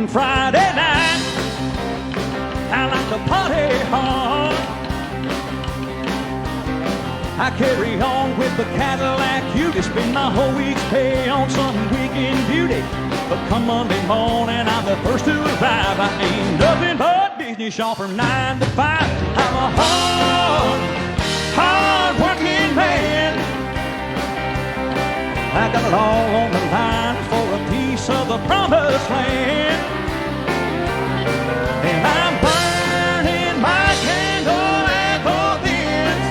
on Friday night. I like to party hard. I carry on with the Cadillac Cutie, spend my whole week's pay on some weekend beauty. But come Monday morning, I'm the first to arrive. I ain't nothing but Disney shop from 9 to 5. I'm a hard-working man. I got it all on the line for a piece of the promised land. And I'm burning my candle at both ends.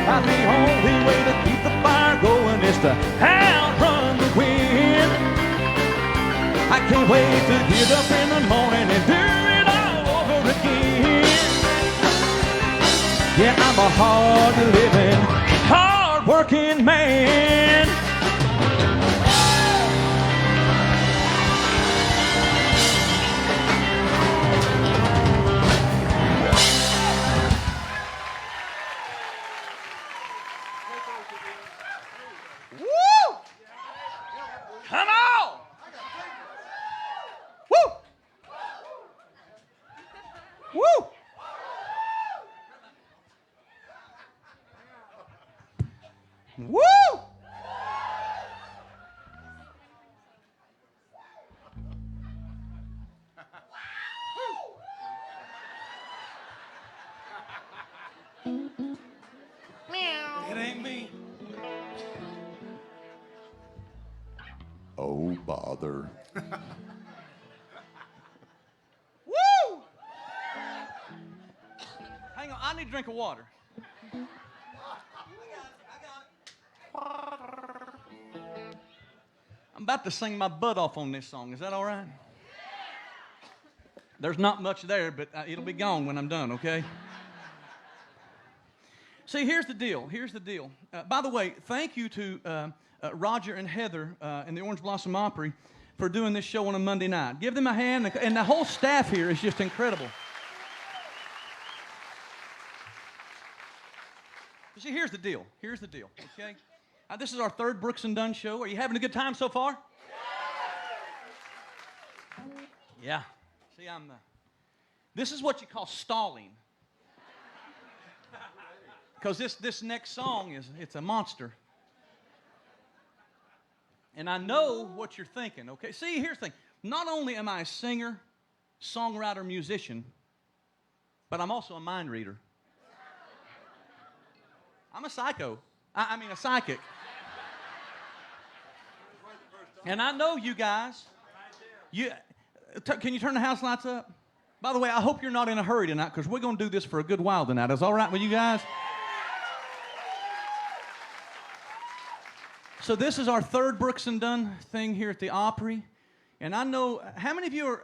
But the only way to keep the fire going is to outrun the wind. I can't wait to get up in the morning and do it all over again. Yeah, I'm a hard-living, hard-working man. Woo! Come on! Woo! Woo! Woo! It ain't me. Oh, bother. Woo! Hang on, I need a drink of water. I'm about to sing my butt off on this song. Is that all right? There's not much there, but it'll be gone when I'm done, okay? See, here's the deal. Here's the deal. By the way, thank you to Roger and Heather and the Orange Blossom Opry for doing this show on a Monday night. Give them a hand, and the whole staff here is just incredible. See, here's the deal. Here's the deal, okay? This is our third Brooks and Dunn show. Are you having a good time so far? Yeah. See, this is what you call stalling. Because this next song it's a monster. And I know what you're thinking, okay? See, here's the thing. Not only am I a singer, songwriter, musician, but I'm also a mind reader. I'm a psycho. I mean a psychic. And I know you guys. Can you turn the house lights up? By the way, I hope you're not in a hurry tonight because we're going to do this for a good while tonight. Is all right with you guys? So this is our third Brooks and Dunn thing here at the Opry. And I know, how many of you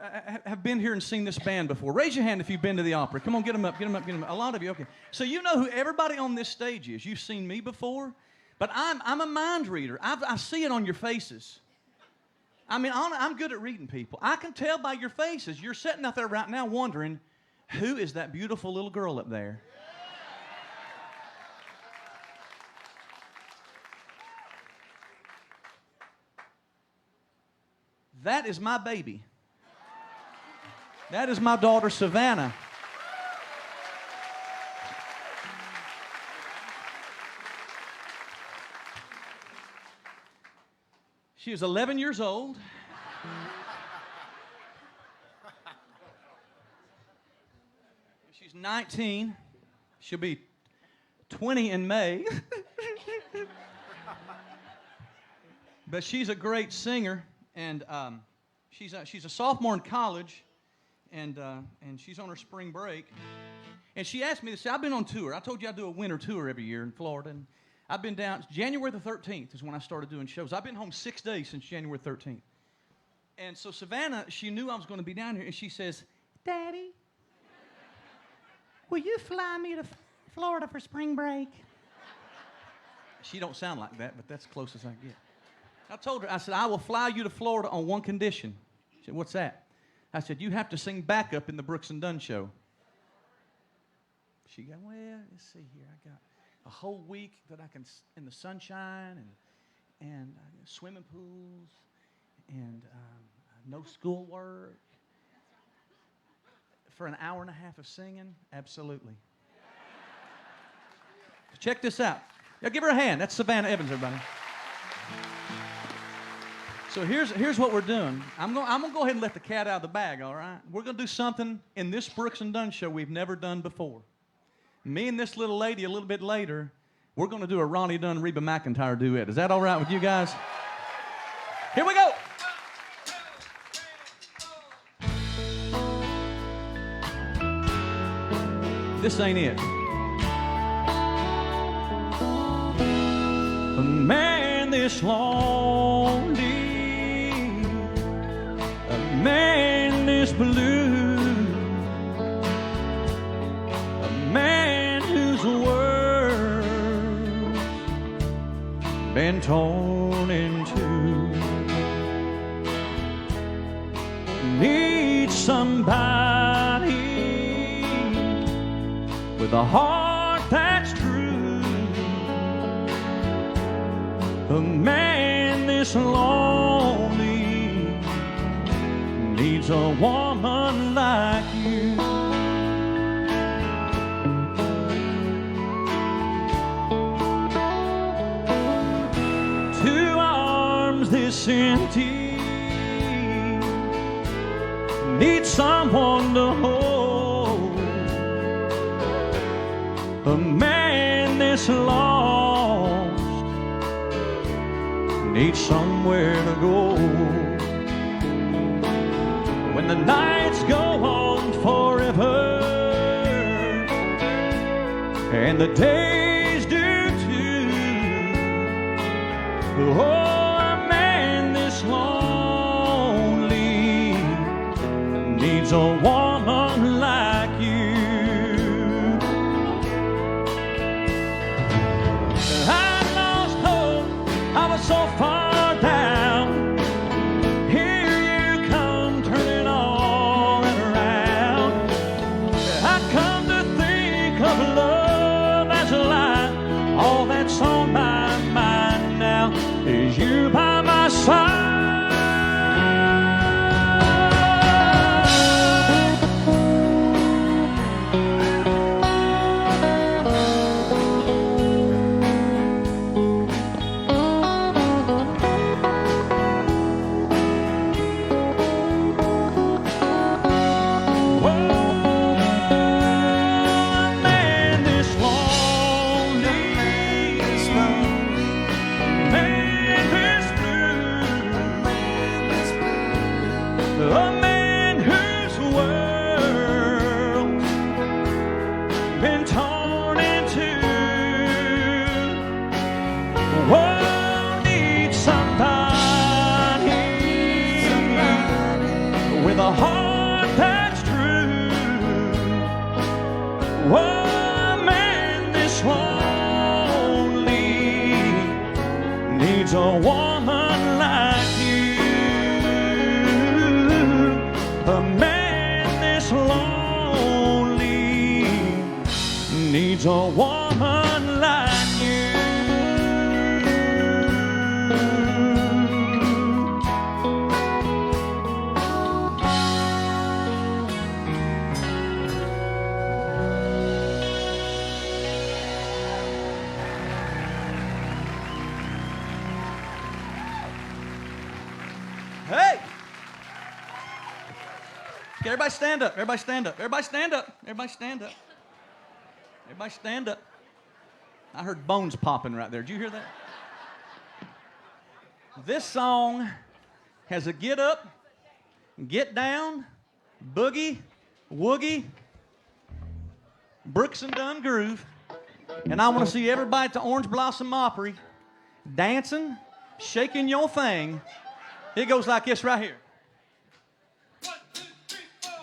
have been here and seen this band before? Raise your hand if you've been to the Opry. Come on, get them up, get them up, get them up. A lot of you, okay. So you know who everybody on this stage is. You've seen me before. But I'm a mind reader. I see it on your faces. I mean, I'm good at reading people. I can tell by your faces. You're sitting out there right now wondering, who is that beautiful little girl up there? That is my baby. That is my daughter, Savannah. She is 11 years old. She's 19. She'll be 20 in May. But she's a great singer, and she's a sophomore in college, and she's on her spring break. And she asked me to say, I've been on tour. I told you I do a winter tour every year in Florida, and I've been down, January the 13th is when I started doing shows. I've been home 6 days since January 13th. And so Savannah, she knew I was going to be down here, and she says, Daddy, will you fly me to Florida for spring break? She don't sound like that, but that's as close as I get. I told her, I said, I will fly you to Florida on one condition. She said, what's that? I said, you have to sing backup in the Brooks and Dunn show. She got, well, let's see here. I got a whole week that I can in the sunshine and swimming pools and No schoolwork. For an hour and a half of singing? Absolutely. Check this out. Now give her a hand. That's Savannah Evans, everybody. So here's what we're doing. I'm gonna go ahead and let the cat out of the bag, all right? We're gonna do something in this Brooks and Dunn show we've never done before. Me and this little lady a little bit later, we're gonna do a Ronnie Dunn, Reba McEntire duet. Is that all right with you guys? Here we go. This ain't it. A man this lonely, a man this blue, a man whose world's been torn in two, needs somebody with a heart that's true. A man this lonely needs a woman like you. Two arms this empty need someone to hold. A man this lost needs somewhere to go. When the nights go on forever and the days do too, oh, a man this lonely needs a woman like you. So far down, here you come turning all around. I come to think of love as a lie. All that's on my mind now is you by my side. A woman like you. A man this lonely needs a woman like you. Hey! Okay, everybody stand up. Everybody stand up. Everybody stand up. Everybody stand up. Everybody stand up. I heard bones popping right there. Did you hear that? This song has a get up, get down, boogie, woogie, Brooks and Dunn groove. And I want to see everybody at the Orange Blossom Opry dancing, shaking your thing. It goes like this right here. 1, 2, 3, 4, 1.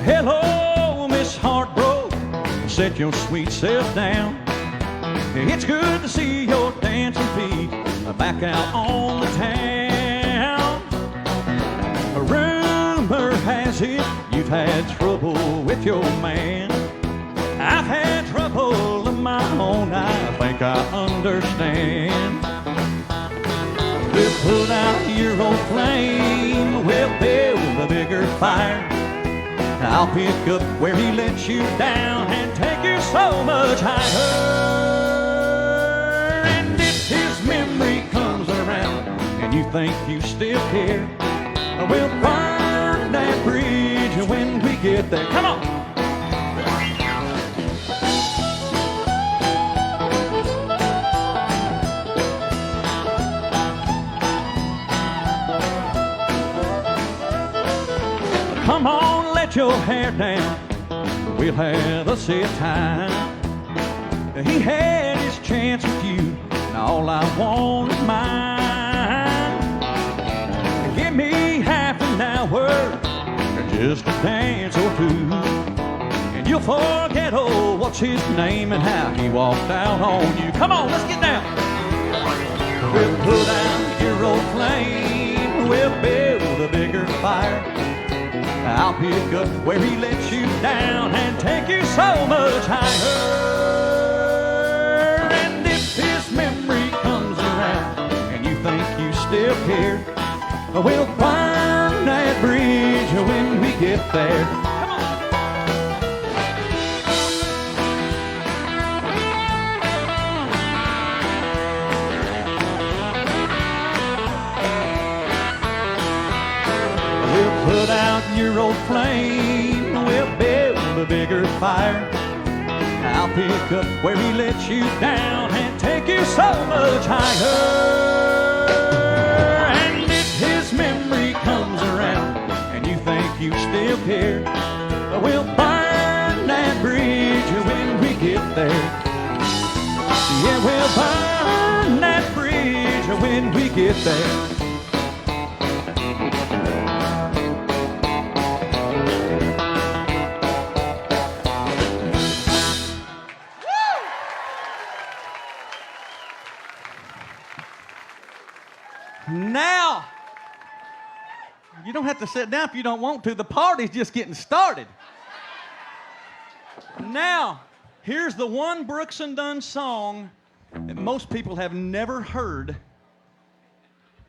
Hello, Miss Heartbroke, set your sweet self down. It's good to see your dancing feet back out on the town. A rumor has as if you've had trouble with your man. I've had trouble of my own, I think I understand. We'll put out your old flame, we'll build a bigger fire. I'll pick up where he let you down and take you so much higher. And if his memory comes around and you think you still care, we'll burn that bridge when we get there. Come on! Come on, let your hair down. We'll have a set time. He had his chance with you, and all I want is mine. Give me half an hour, or just a dance or two, and you'll forget, oh, what's his name and how he walked out on you. Come on, let's get down. We'll put out your old flame, we'll build a bigger fire. I'll pick up where he let you down and take you so much higher. And if his memory comes around and you think you still care, we'll burn that bridge when we get there. Come on. We'll put out your old flame, we'll build a bigger fire. I'll pick up where he let you down and take you so much higher. And if his memory comes around and you think you still care, we'll burn that bridge when we get there. Yeah, we'll burn that bridge when we get there. Now, you don't have to sit down if you don't want to. The party's just getting started. Now, here's the one Brooks and Dunn song that most people have never heard,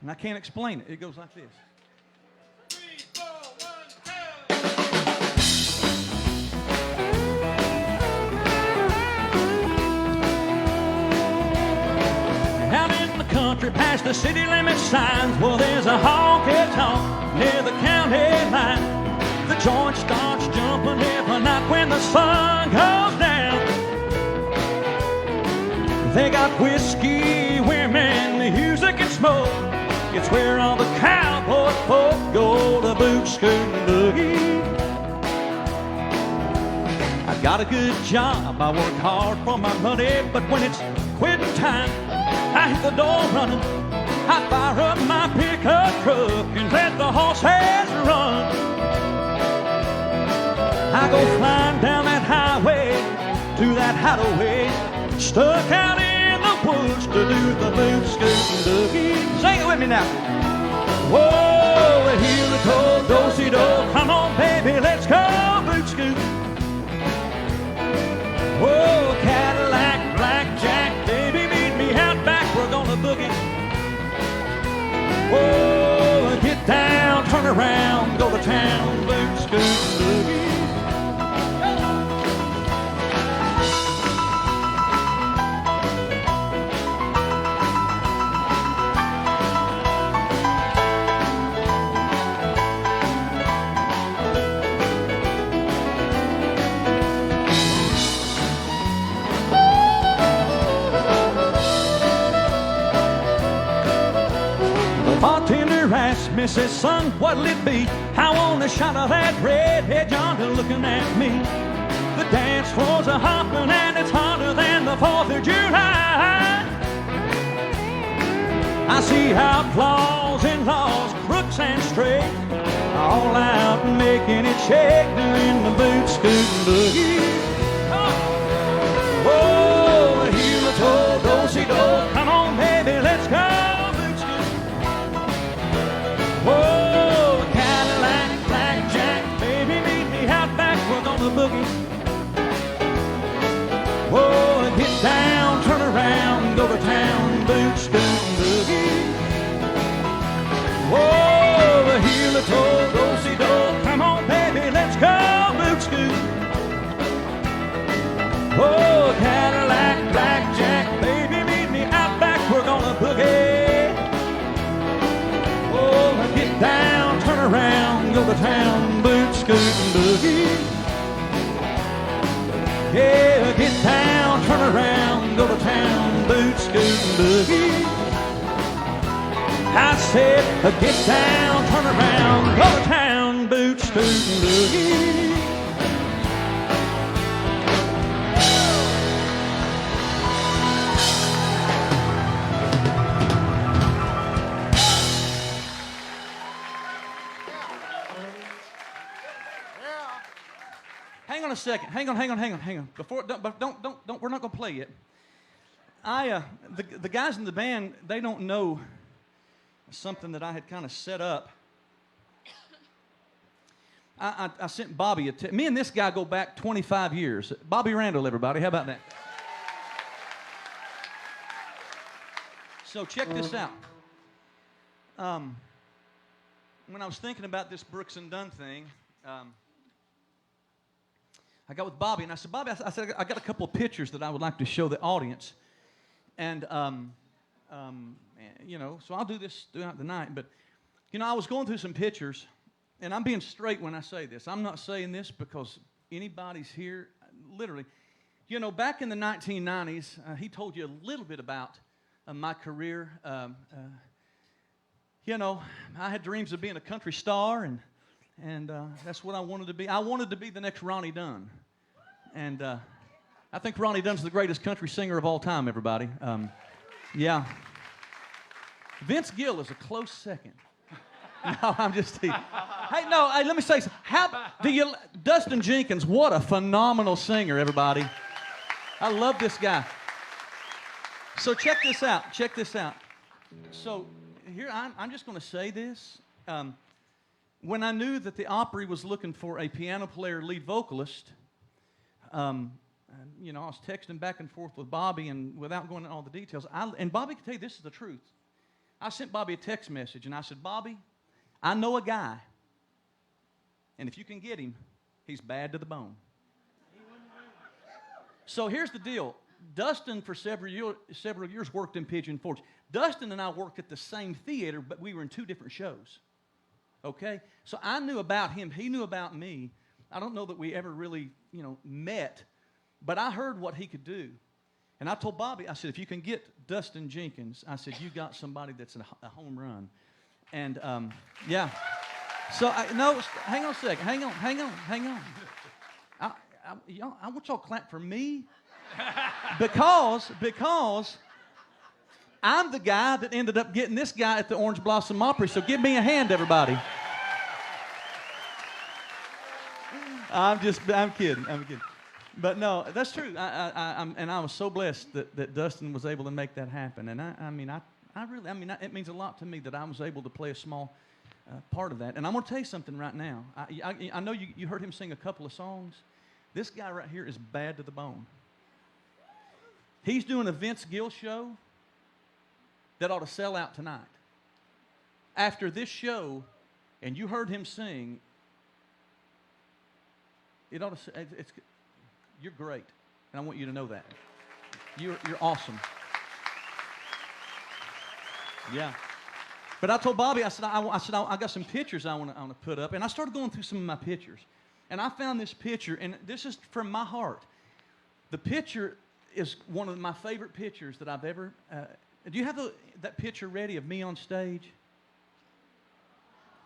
and I can't explain it. It goes like this. 3, 4, 1, 2. Out in the country past the city limit signs, well, there's a honky-tonk near the county line. The joint starts jumping every night when the sun goes down. They got whiskey, women, music and smoke. It's where all the cowboy folk go to boot, scoot, and boogie. I got a good job, I work hard for my money, but when it's quitting time, I hit the door running. I fire up my pickup truck and let the horses run. I go flying down that highway to that hideaway, stuck out in the woods to do the boot, scoot, and boogie. Sing it with me now. Whoa, here we go, do-si-do. Come on, baby, let's go boot, scoot. Whoa, Cadillac, blackjack, baby, meet me out back, we're gonna boogie. Whoa, get down, turn around, go to town, boot, scoot, boogie. Bartender asked me, says, son, what'll it be? I want a shot of that redhead yonder looking at me. The dance floor's a hopping and it's hotter than the 4th of July. I see outlaws, in-laws, crooks and straight, all out making it shake, doing the boot, scoot, and boogie. Whoa, here we go, do-si-do. Come on, baby, let's go. Whoa, Cadillac, blackjack, the boogie. Oh, get down, turn around, go to town, boot, scoot, boogie. Oh, heel a toe, do-si-do, come on, baby, let's go, boot, scoot. Oh, Cadillac, blackjack, baby, meet me out back, we're gonna boogie. Oh, get down, turn around, go to town, boot, scoot, and boogie. Yeah, get down, turn around, go to town, boot, scoot, and boogie. I said, get down, turn around, go to town, boot, scoot, and boogie. Hang on a second. Hang on. Before, don't. We're not gonna play yet. The guys in the band, they don't know something that I had kind of set up. I sent Bobby a text. Me and this guy go back 25 years. Bobby Randall, everybody. How about that? So check this out. When I was thinking about this Brooks and Dunn thing. I got with Bobby, and I said, Bobby, I said, I got a couple of pictures that I would like to show the audience. And, you know, so I'll do this throughout the night. But, you know, I was going through some pictures, and I'm being straight when I say this. I'm not saying this because anybody's here. Literally, you know, back in the 1990s, he told you a little bit about my career. You know, I had dreams of being a country star, and that's what I wanted to be. I wanted to be the next Ronnie Dunn. And I think Ronnie Dunn's the greatest country singer of all time, everybody. Yeah. Vince Gill is a close second. No, I'm just teasing. Hey, let me say something. Dustin Jenkins, what a phenomenal singer, everybody. I love this guy. So check this out. So here, I'm just going to say this. When I knew that the Opry was looking for a piano player lead vocalist, you know, I was texting back and forth with Bobby, and without going into all the details, and Bobby can tell you this is the truth. I sent Bobby a text message, and I said, Bobby, I know a guy, and if you can get him, he's bad to the bone. So here's the deal. Dustin, for several years, worked in Pigeon Forge. Dustin and I worked at the same theater, but we were in two different shows. Okay? So I knew about him. He knew about me. I don't know that we ever really, you know, met, but I heard what he could do. And I told Bobby, I said, if you can get Dustin Jenkins, I said, you got somebody that's a home run. And, yeah. So, no, hang on a second. Hang on. I want y'all to clap for me because I'm the guy that ended up getting this guy at the Orange Blossom Opry, so give me a hand, everybody. I'm kidding. But no, that's true. I was so blessed that Dustin was able to make that happen. And it means a lot to me that I was able to play a small part of that. And I'm going to tell you something right now. I know you heard him sing a couple of songs. This guy right here is bad to the bone. He's doing a Vince Gill show that ought to sell out tonight. After this show, and you heard him sing, it ought to. You're great, and I want you to know that. You're awesome. Yeah. But I told Bobby, I said I got some pictures I want to put up, and I started going through some of my pictures, and I found this picture, and this is from my heart. The picture is one of my favorite pictures that I've ever. Do you have that picture ready of me on stage?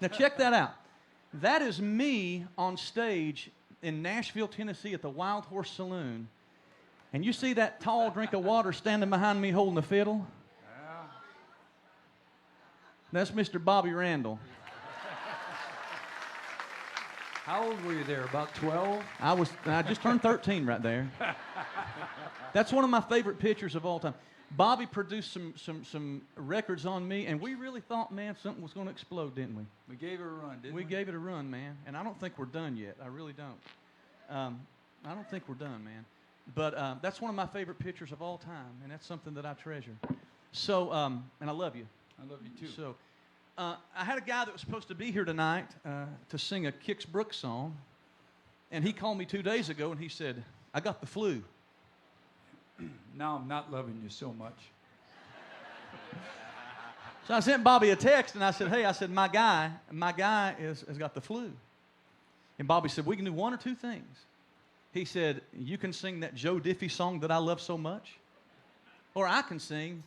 Now check that out. That is me on stage in Nashville, Tennessee at the Wild Horse Saloon. And you see that tall drink of water standing behind me holding the fiddle? Yeah. That's Mr. Bobby Randall. How old were you there? About 12? I just turned 13 right there. That's one of my favorite pictures of all time. Bobby produced some records on me, and we really thought, man, something was going to explode, didn't we? We gave it a run, didn't we? We gave it a run, man. And I don't think we're done yet. I really don't. I don't think we're done, man. But that's one of my favorite pictures of all time, and that's something that I treasure. So, and I love you. I love you too. So, I had a guy that was supposed to be here tonight to sing a Kix Brooks song, and he called me 2 days ago, and he said, I got the flu. Now I'm not loving you so much. So I sent Bobby a text, and I said, hey, my guy has got the flu. And Bobby said, we can do one or two things. He said, you can sing that Joe Diffie song that I love so much, or I can sing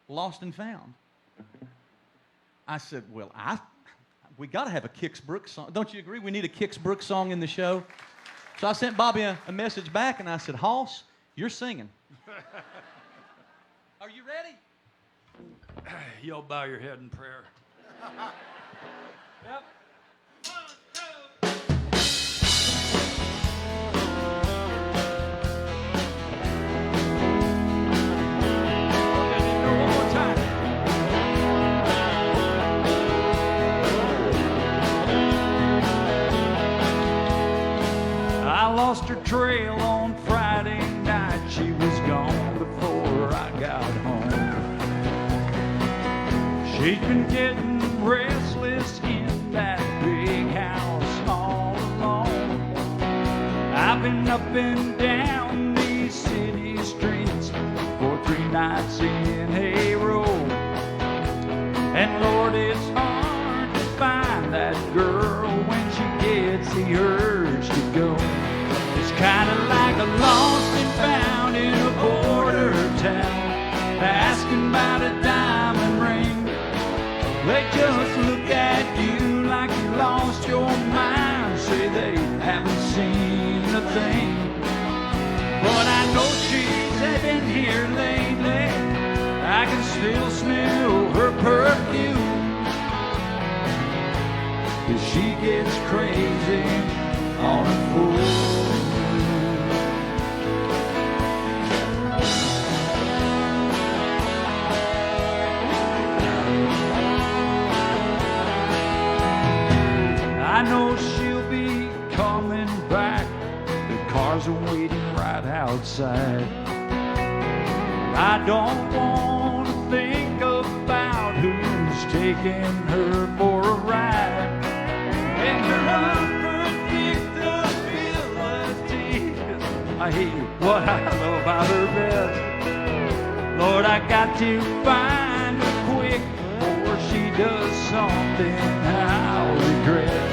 Lost and Found. I said, well, we got to have a Kix Brooks song. Don't you agree? We need a Kix Brooks song in the show. So I sent Bobby a message back, and I said, Hoss, you're singing. Are you ready? Y'all bow your head in prayer. Yep. I lost her trail on Friday night. She was gone before I got home. She's been getting restless in that big house all alone. I've been up and down these city streets for 3 nights in a row. And Lord, it's hard to find that girl when she gets the urge to go. It's kind of like a lost and found in a border town, asking about a diamond ring. They just look at you like you lost your mind, say they haven't seen a thing. But I know she's been here lately. I can still smell her perfume. 'Cause she gets crazy on a fool. I know she'll be coming back. The cars are waiting right outside. I don't want to think about who's taking her for a ride. And her unpredictability, I hate what I love about her best. Lord, I got to find her quick before she does something I'll regret.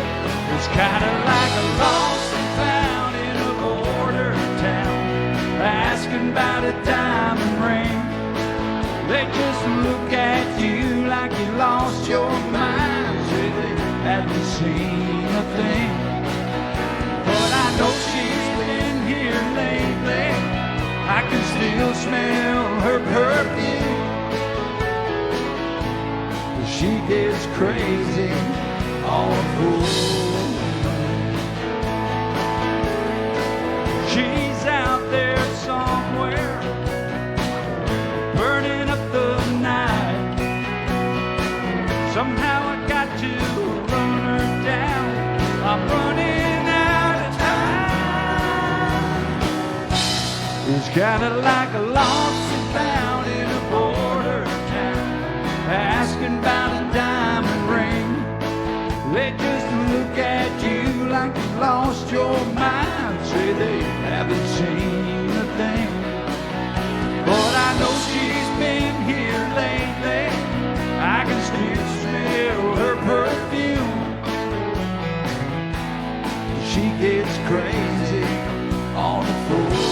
It's kind of like a lost and found in a border town, asking about a diamond ring. They just look at you like you lost your mind, say they haven't seen a thing. But I know she's been here lately. I can still smell her perfume. She gets crazy on a fool. She's out there somewhere, burning up the night. Somehow I got to run her down. I'm running out of time. It's kind of like a lost and found in a border town, asking about a diamond ring. They just look at you like you lost your mind, say they haven't seen a thing. But I know she's been here lately. I can still smell her perfume. She gets crazy on the floor.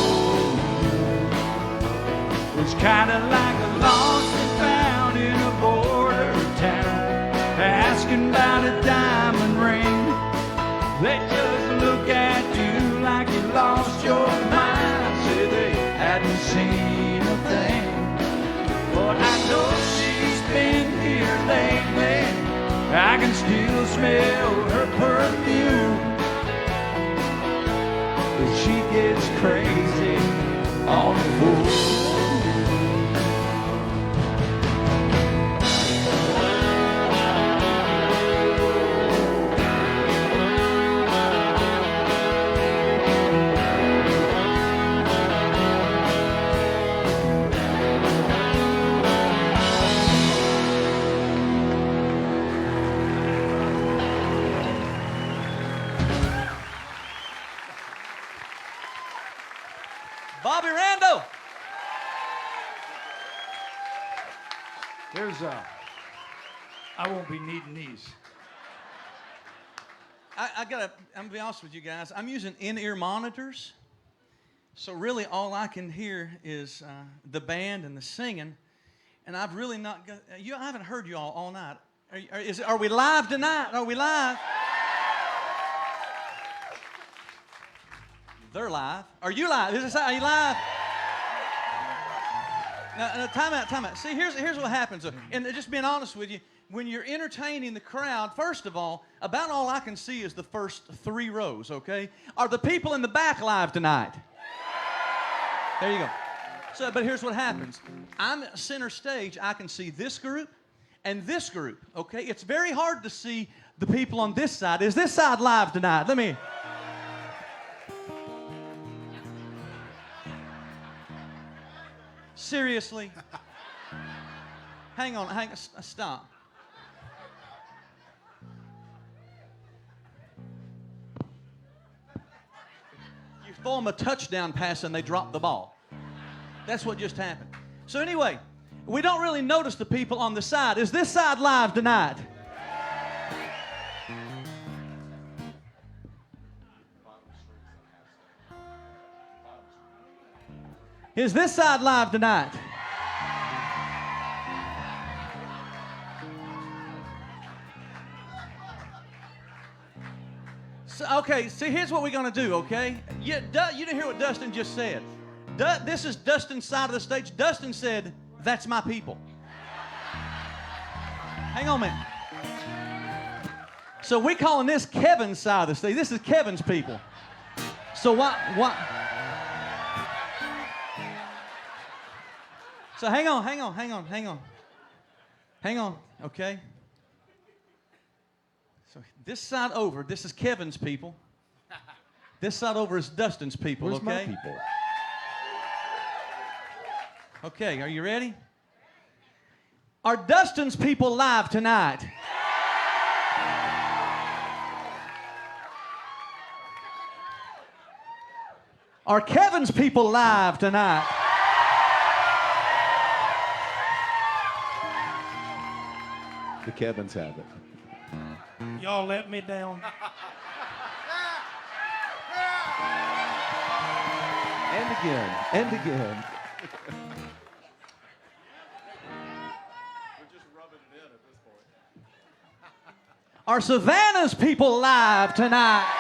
It's kind of like a lost and found in a border town, asking about a diamond ring. They just look at you like you lost your mind, say they hadn't seen a thing. But I know she's been here lately. I can still smell her perfume. But she gets crazy on the floor. Bobby Rando. I won't be needing these. I'm gonna be honest with you guys. I'm using in-ear monitors, so really all I can hear is the band and the singing, and I've really not got. I haven't heard you all night. Are we live tonight? Are we live? They're live. Are you live? Are you live? Now, time out. See, here's what happens. And just being honest with you, when you're entertaining the crowd, first of all, about all I can see is the first 3 rows, okay? Are the people in the back live tonight? There you go. So, but here's what happens. I'm center stage. I can see this group and this group, okay? It's very hard to see the people on this side. Is this side live tonight? Let me... Seriously? Hang on, stop. You throw them a touchdown pass and they drop the ball. That's what just happened. So anyway, we don't really notice the people on the side. Is this side live tonight? Is this side live tonight? So, okay, see, here's what we're going to do, okay? You didn't hear what Dustin just said. This is Dustin's side of the stage. Dustin said, "That's my people." Hang on a minute. So we're calling this Kevin's side of the stage. This is Kevin's people. So what? So hang on, okay? So this side over, this is Kevin's people. This side over is Dustin's people, Where's okay? my people? Okay, are you ready? Are Dustin's people live tonight? Are Kevin's people live tonight? The Kevins have it. Y'all let me down. And again, and again. Are Savannah's people live tonight?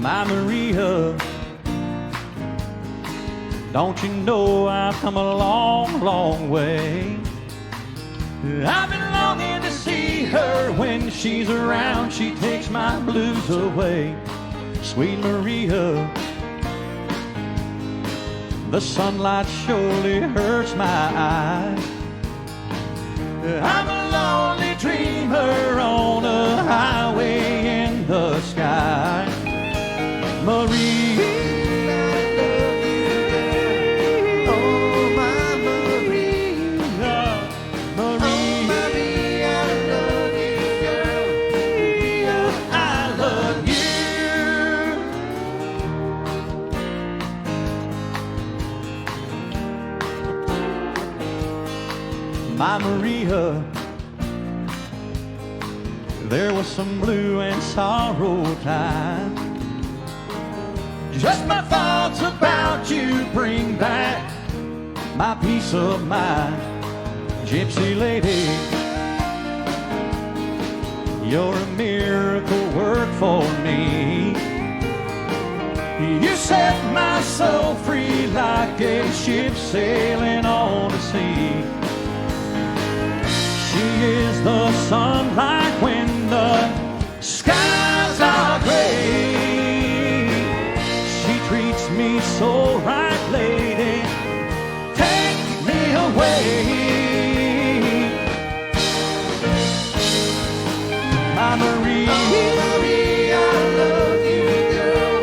My Maria, don't you know I've come a long, long way? I've been longing to see her. When she's around, she takes my blues away. Sweet Maria, the sunlight surely hurts my eyes. I'm a lonely dreamer on a highway in the sky. Maria, Oh, my Maria. Maria, I love you, girl. I love you. My Maria, there was some blue and sorrow time. Just my thoughts about you bring back my peace of mind. Gypsy lady, you're a miracle work for me. You set my soul free like a ship sailing on the sea. She is the sunlight when the skies are gray. Treats me so right, lady. Take me away. My Maria, I love you, girl.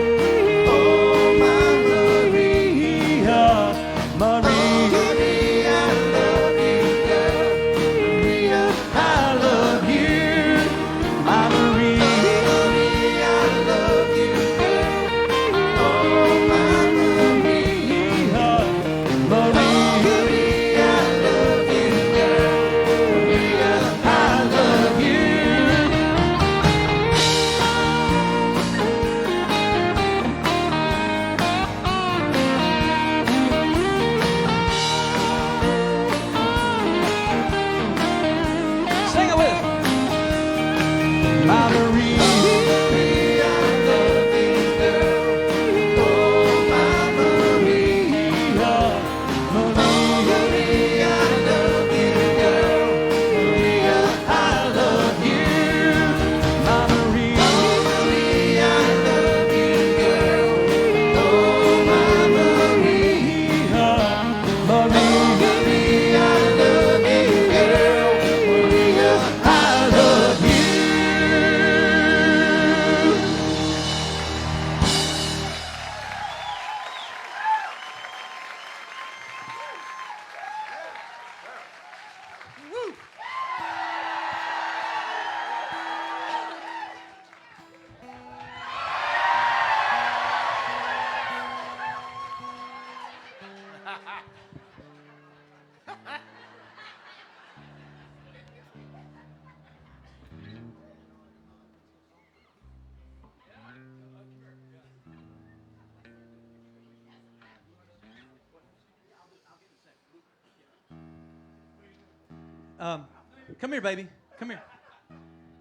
Come here, baby. Come here.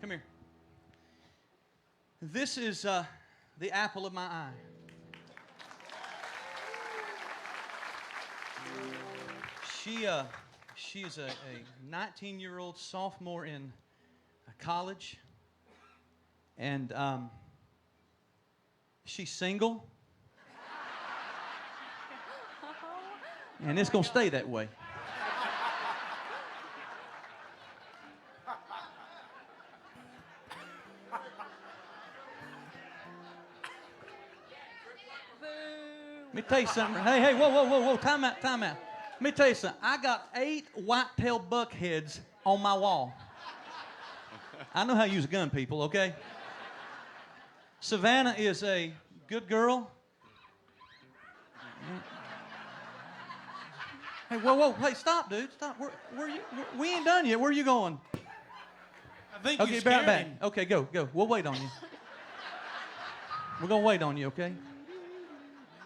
Come here. This is the apple of my eye. She is a 19-year-old sophomore in college, and she's single, and it's gonna stay that way. Let me tell you something. Hey, whoa, time out. Let me tell you something. I got 8 white-tailed buckheads on my wall. I know how to use a gun, people, okay? Savannah is a good girl. Hey, whoa, hey, stop, dude, stop. Where you? We ain't done yet. Where are you going? I think Okay, you scared back. him. Okay, go. We'll wait on you. We're gonna wait on you, okay?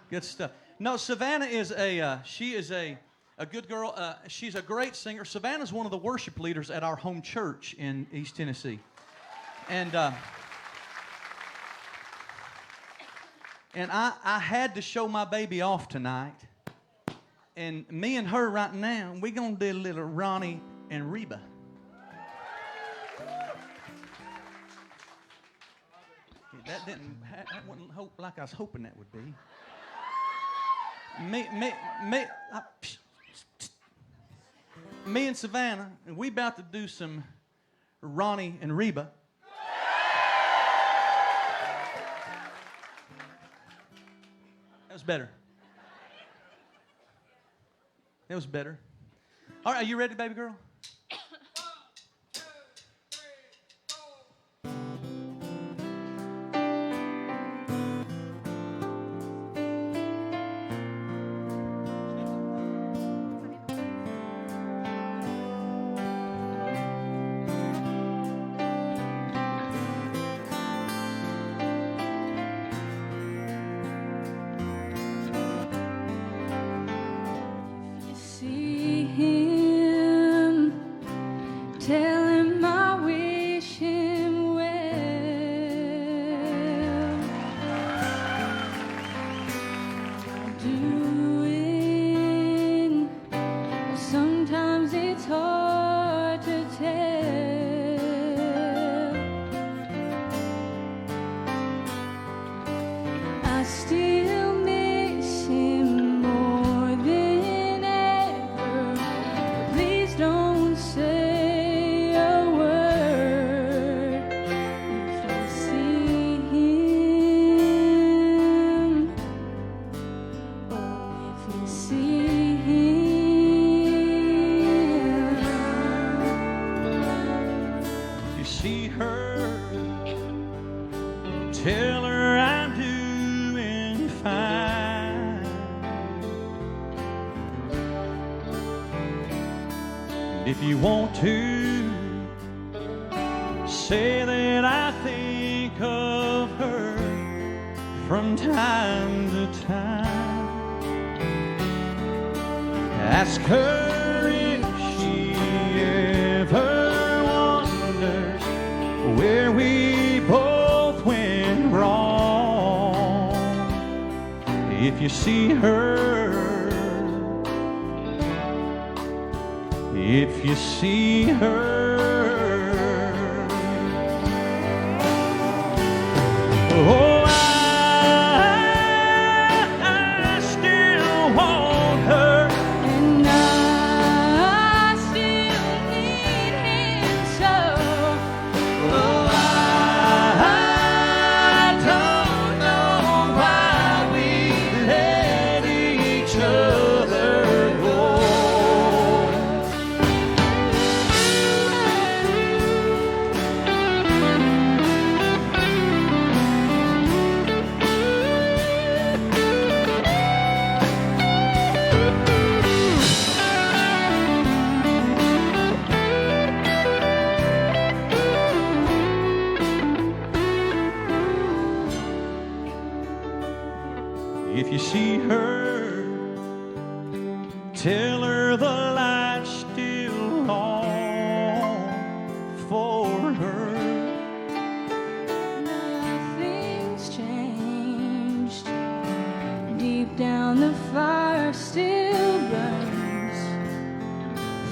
Good stuff. No, Savannah is she is a good girl. She's a great singer. Savannah's one of the worship leaders at our home church in East Tennessee, and I had to show my baby off tonight, and me and her right now we're gonna do a little Ronnie and Reba. That wasn't like I was hoping that would be. Me and Savannah, we about to do some Ronnie and Reba. That was better. That was better. All right, are you ready, baby girl? See him, tell him I wish him well. Doing, well, sometimes it's hard to tell. I still miss him more than ever. Please don't say a word if you see him. Oh, if you see him. If you see her, tell her I'm doing fine. And if you want to, say that I think of her from time to time. Ask her if she ever wonders where we both went wrong. If you see her, if you see her, oh, I still want her. And I still need him so. Oh, I don't know why we let each other go. If you see her, tell her the light's still on. and the fire still burns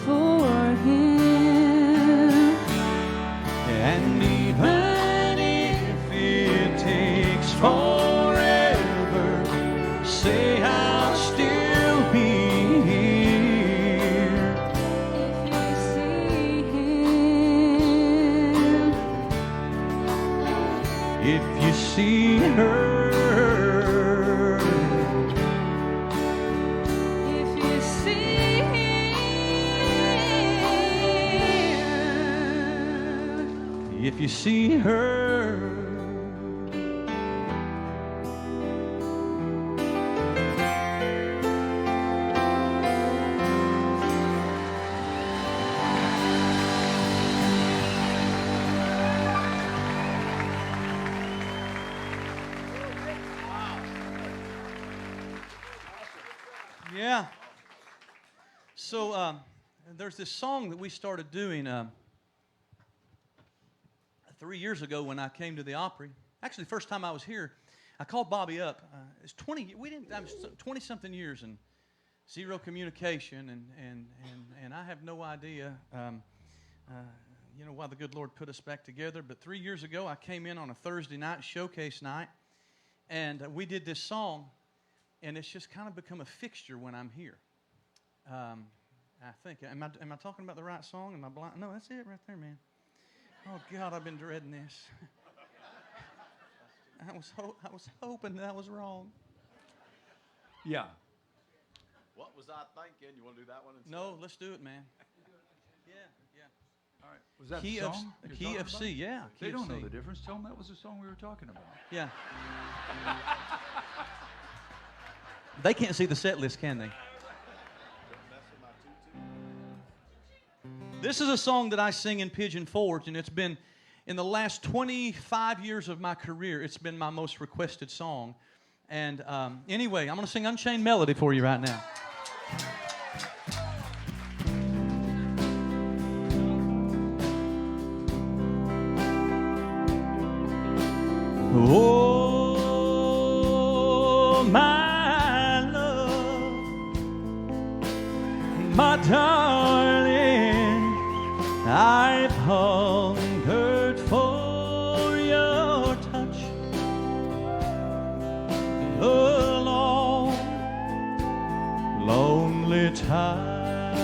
for him. And even if it takes forever, say I'll still be here. If you see him, If you see her, if you see him, if you see her. Yeah. So there's this song that we started doing 3 years ago when I came to the Opry. Actually, the first time I was here, I called Bobby up. It's 20. We didn't. I was 20-something years and zero communication, and I have no idea. Why the good Lord put us back together. But 3 years ago, I came in on a Thursday night, showcase night, and we did this song, and it's just kind of become a fixture when I'm here. I think. Am I talking about the right song? Am I blind? No, that's it right there, man. Oh God, I've been dreading this. I was hoping that I was wrong. Yeah. What was I thinking? You want to do that one instead? No, let's do it, man. Yeah. All right. Was that Key the of song? you're Key talking of about? C, yeah. They Key of don't know C. the difference. Tell them that was the song we were talking about. Yeah. They can't see the set list, can they? This is a song that I sing in Pigeon Forge, and it's been, in the last 25 years of my career, it's been my most requested song. And anyway, I'm going to sing Unchained Melody for you right now. Oh, my love, my darling, I've hungered for your touch a long, lonely time.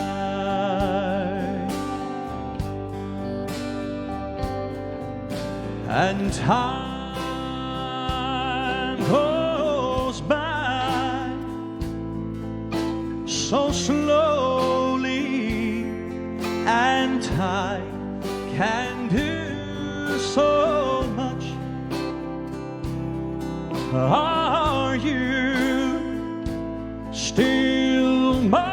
And time goes by so slowly, and time can do so much. Are you still mine?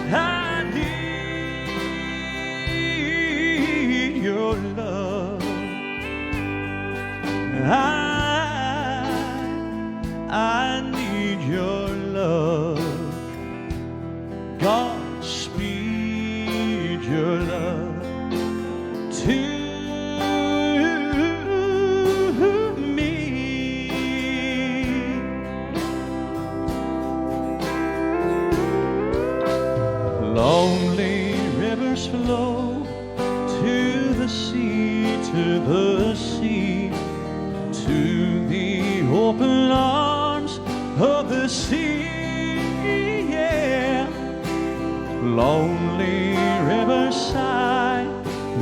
I need your love. I need your love. God, speed your love to me. Lonely rivers flow to the sea, to the sea, to the open arms of the sea. Yeah. Lonely riverside,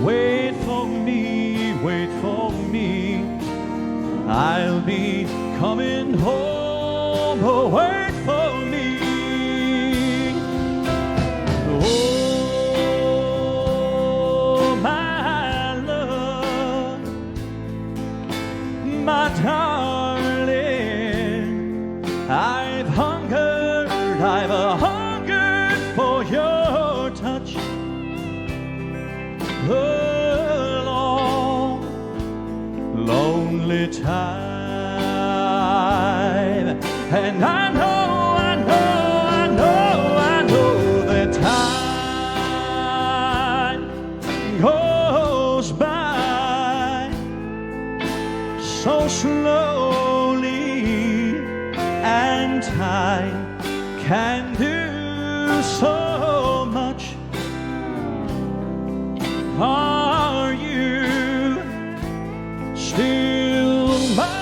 wait for me, wait for me. I'll be coming home, oh, wait for me. Oh, my love, my darling, I've hungered for your touch a long, lonely time. And I know that time goes by so slowly, and time can do so much. Are you still mine?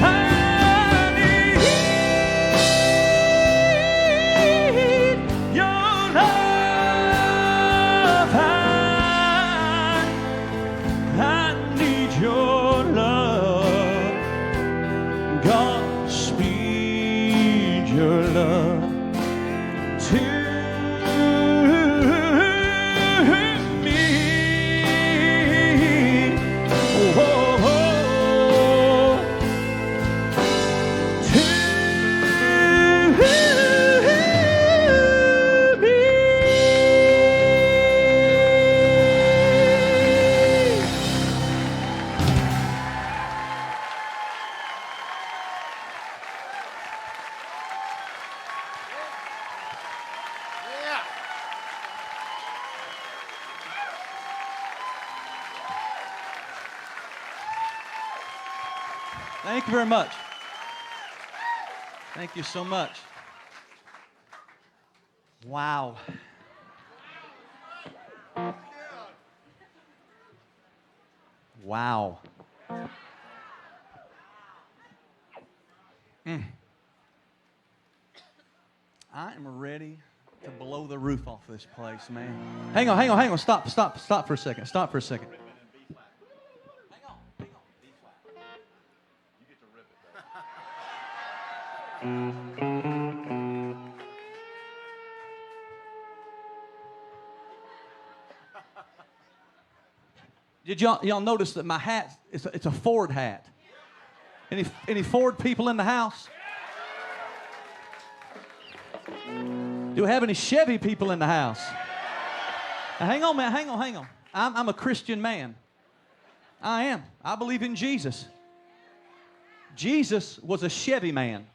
I need your love. I need your love. Godspeed your love to me. Oh, to me. Thank you very much. Thank you so much. Wow. Wow. I am ready to blow the roof off this place, man. Hang on. Stop for a second. Stop for a second. Did y'all notice that my hat, it's a Ford hat? Any Ford people in the house? Do we have any Chevy people in the house? Now, hang on, man, hang on. I'm a Christian man. I am. I believe in Jesus. Jesus was a Chevy man.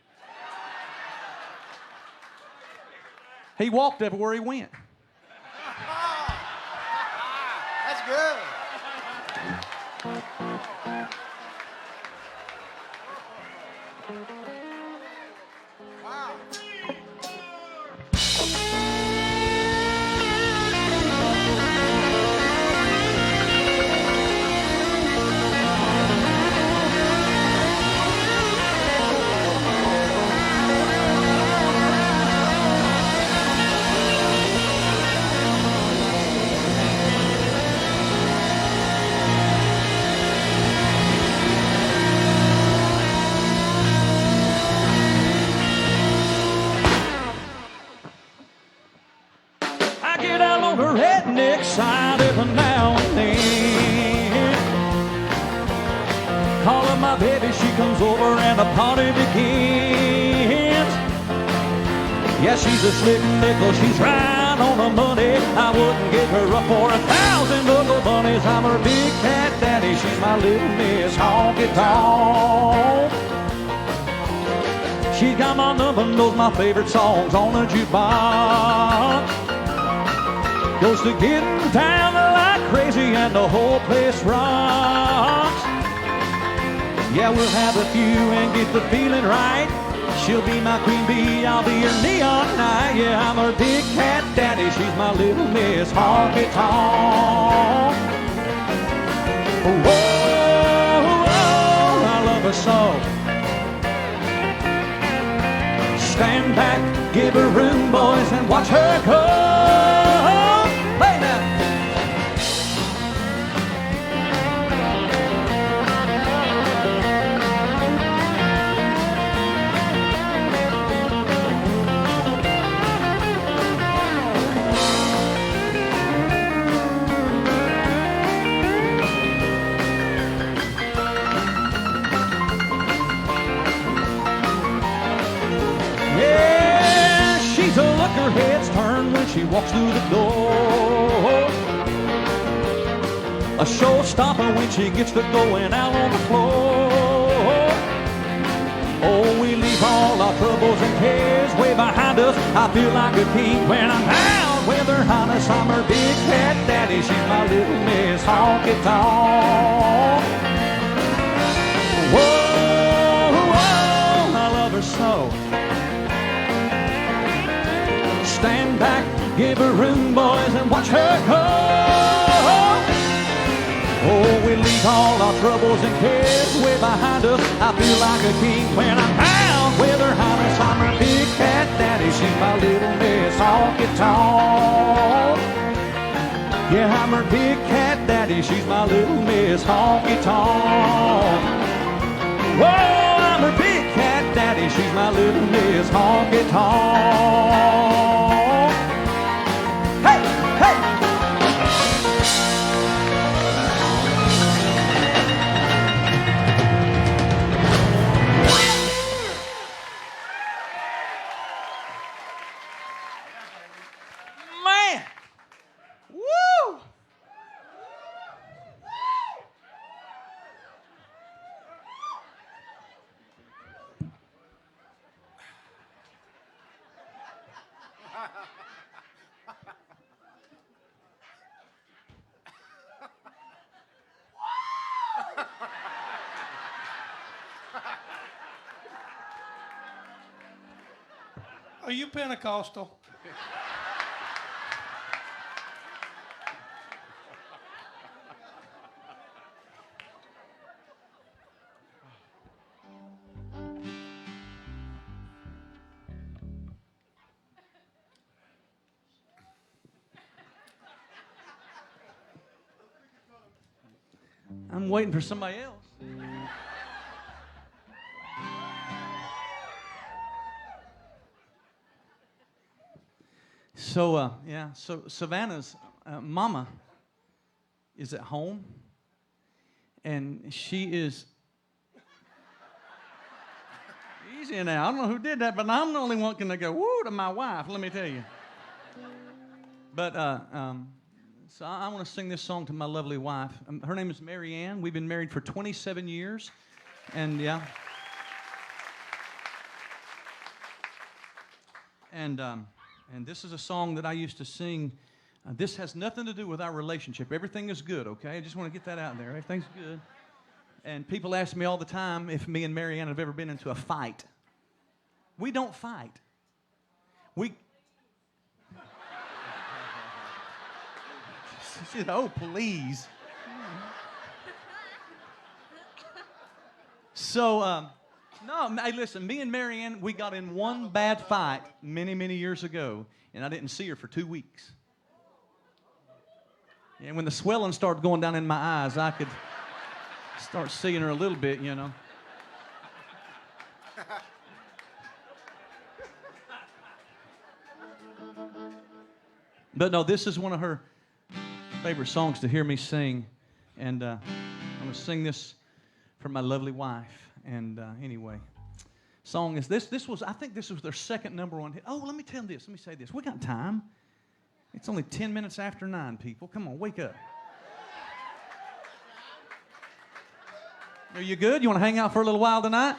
He walked everywhere he went. That's good. Wow. I get out on the redneck side every now and then. Call up my baby, she comes over and the party begins. Yeah, she's a slitting nickel, she's right on the money. I wouldn't give her up for 1,000 buckle bunnies. I'm her big cat daddy, she's my little Miss Honky Tonk. She's got my number, knows my favorite songs on the jukebox. Goes to getting down like crazy and the whole place rocks. Yeah, we'll have a few and get the feeling right. She'll be my queen bee, I'll be her neon knight. Yeah, I'm her big cat daddy, she's my little Miss Honky Tonk. Whoa, I love her so. Stand back, give her room, boys, and watch her go. Hey now. Yeah, she's a look, her head's turned when she walks through the door. A showstopper when she gets to going out on the floor. Oh, we leave all our troubles and cares way behind us. I feel like a king when I'm out with her harness. I'm her big cat daddy. She's my little Miss Honky Tonk. Whoa, whoa, I love her so. Stand back, give her room, boys, and watch her go. Oh, we leave all our troubles and cares way behind us. I feel like a king when I'm out with her highness. I'm her big cat daddy. She's my little Miss Honky Tonk. Yeah, I'm her big cat daddy. She's my little Miss Honky Tonk. Whoa, I'm her big cat daddy. She's my little Miss Honky Tonk. Hey, hey. Man! Woo! Are you Pentecostal? I'm waiting for somebody else. So Savannah's mama is at home, and she is easy now. I don't know who did that, but I'm the only one can go woo to my wife. Let me tell you. But so I want to sing this song to my lovely wife. Her name is Mary Ann. We've been married for 27 years, and yeah. And this is a song that I used to sing. This has nothing to do with our relationship. Everything is good, okay? I just want to get that out there. Everything's good. And people ask me all the time if me and Mary Ann have ever been into a fight. We don't fight. We... She said, oh, please. So, no, hey, listen, me and Mary Ann, we got in one bad fight many, many years ago, and I didn't see her for 2 weeks. And when the swelling started going down in my eyes, I could start seeing her a little bit, you know. But no, this is one of her favorite songs to hear me sing, and I'm going to sing this for my lovely wife. And anyway, song is this. I think this was their second #1 hit. Oh, let me tell you this. Let me say this. We got time. It's only 10 minutes after 9, people. Come on, wake up. Are you good? You want to hang out for a little while tonight?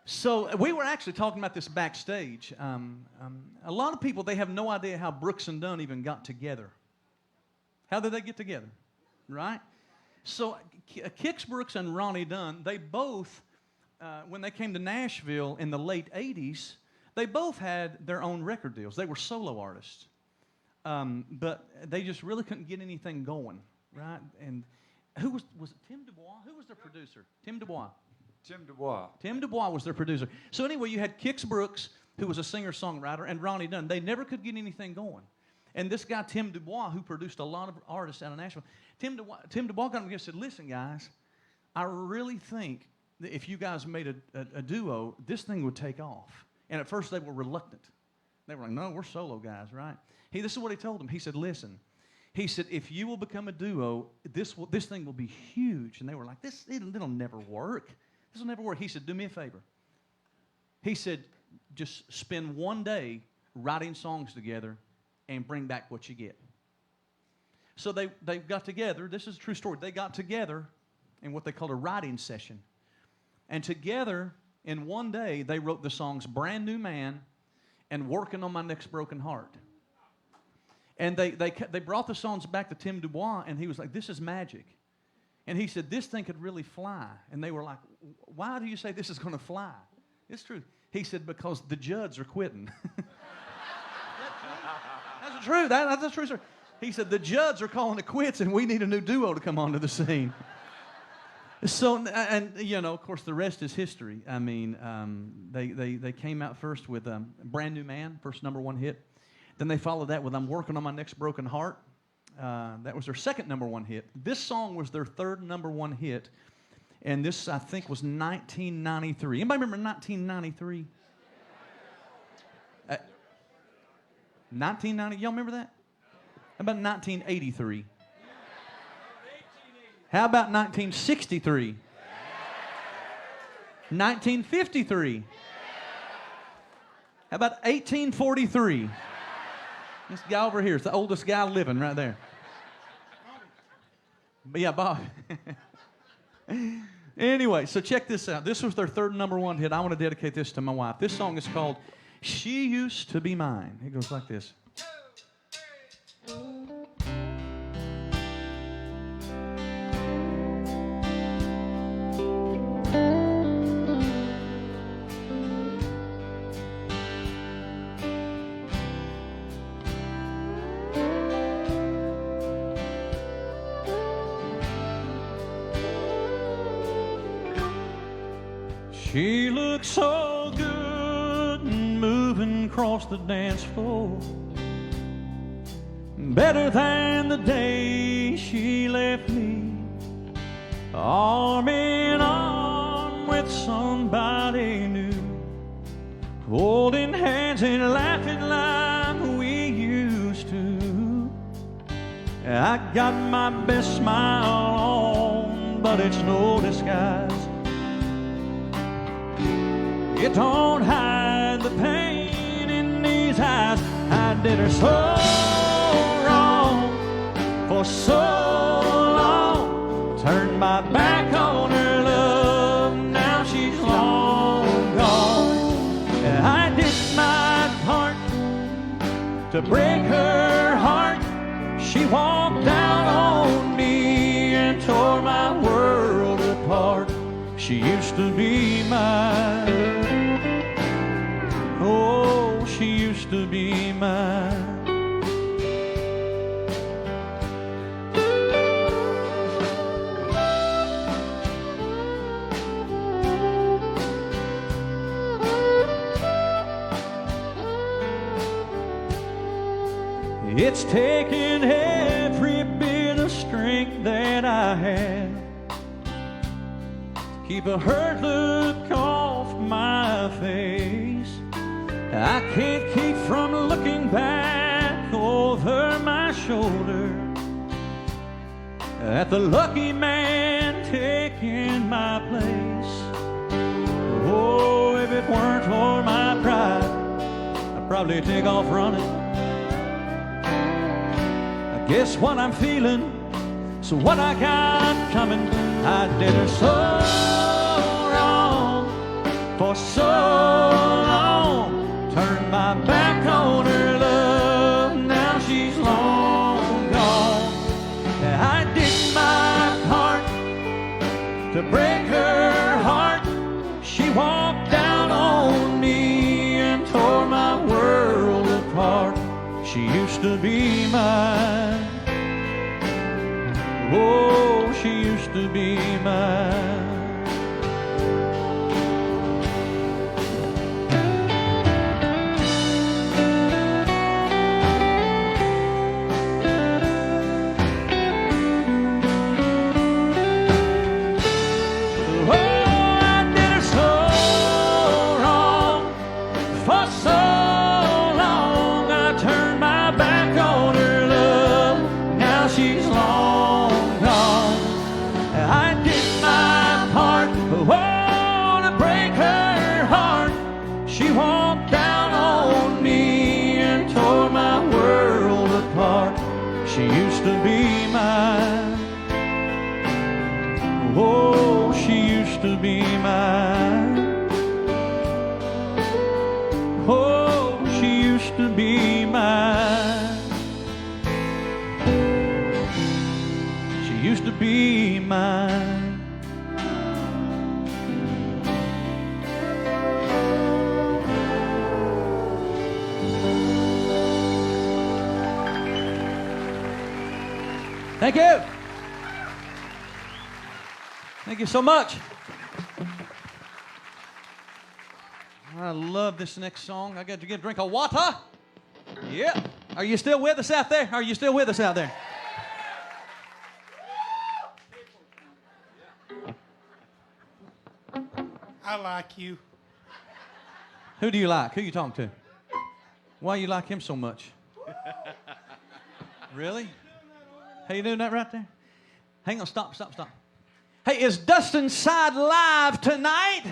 So we were actually talking about this backstage. A lot of people, they have no idea how Brooks and Dunn even got together. How did they get together? Right? So Kix Brooks and Ronnie Dunn, they both, when they came to Nashville in the late 80s, they both had their own record deals. They were solo artists. But they just really couldn't get anything going, right? And who was it Tim Dubois? Who was their producer? Tim Dubois. Tim Dubois. Tim Dubois was their producer. So anyway, you had Kix Brooks, who was a singer-songwriter, and Ronnie Dunn. They never could get anything going. And this guy, Tim Dubois, who produced a lot of artists out of Nashville, Tim Dubois got him and said, listen, guys, I really think that if you guys made a duo, this thing would take off. And at first they were reluctant. They were like, no, we're solo guys, right? This is what he told them. He said, listen, he said, if you will become a duo, this thing will be huge. And they were like, it'll never work. This will never work. He said, do me a favor. He said, just spend one day writing songs together and bring back what you get. So they got together. This is a true story. They got together in what they called a writing session. And together, in one day, they wrote the songs Brand New Man, and Working on My Next Broken Heart. And they brought the songs back to Tim Dubois, and he was like, this is magic. And he said, this thing could really fly. And they were like, why do you say this is going to fly? It's true. He said, because the Judds are quitting. That's the truth. That's the truth, sir. He said, the Judds are calling it quits, and we need a new duo to come onto the scene. So, and, you know, of course, the rest is history. I mean, they came out first with Brand New Man, first #1 hit. Then they followed that with I'm Working on My Next Broken Heart. That was their second #1 hit. This song was their third #1 hit. And this, I think, was 1993. Anybody remember 1993? 1990, y'all remember that? How about 1983? How about 1963? 1953? How about 1843? This guy over here is the oldest guy living right there. But yeah, Bob. Anyway, so check this out. This was their third #1 hit. I want to dedicate this to my wife. This song is called She Used to Be Mine. It goes like this. She looks so good moving across the dance floor, better than the day she left me, arm in arm with somebody new, holding hands and laughing like we used to. I got my best smile on, but it's no disguise. It don't hide the pain in these eyes. I did her so wrong for so long. Turned my back on her love, now she's long gone. And I did my part to break her heart. She walked down on me and tore my world apart. She used to be mine. Oh, she used to be mine. It's taken every bit of strength that I had to keep a hurt look off my face. I can't keep from looking back over my shoulder at the lucky man taking my place. Oh, if it weren't for my pride, I'd probably take off running. I guess what I'm feeling, so what I got coming, I did her so wrong for so long. Turned my back on her love, now she's long gone. I did my part to break her heart. She walked down on me and tore my world apart. She used to be mine. Oh, she used to be mine. She used to be mine. Oh, she used to be mine. Oh, she used to be mine. She used to be mine. Thank you. Thank you so much. I love this next song. I got to get a drink of water. Yeah. Are you still with us out there? Are you still with us out there? I like you. Who do you like? Who you talking to? Why you like him so much? Really? Hey, you doing that right there? Hang on, stop. Hey, is Dustin's Side live tonight?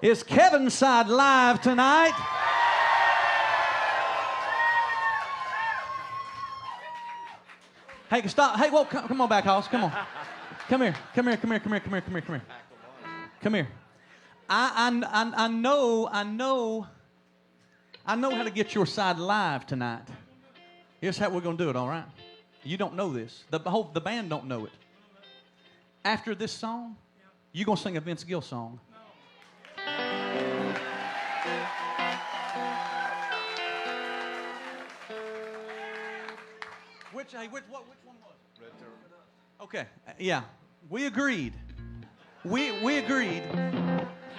Is Kevin's Side live tonight? Hey, stop. Hey, whoa, come on back, Hoss. Come on. Come here. Come here. I know how to get your side live tonight. Here's how we're going to do it, all right? You don't know this. The band don't know it. After this song, you're going to sing a Vince Gill song. Which one was it? Okay, yeah. We agreed. We agreed.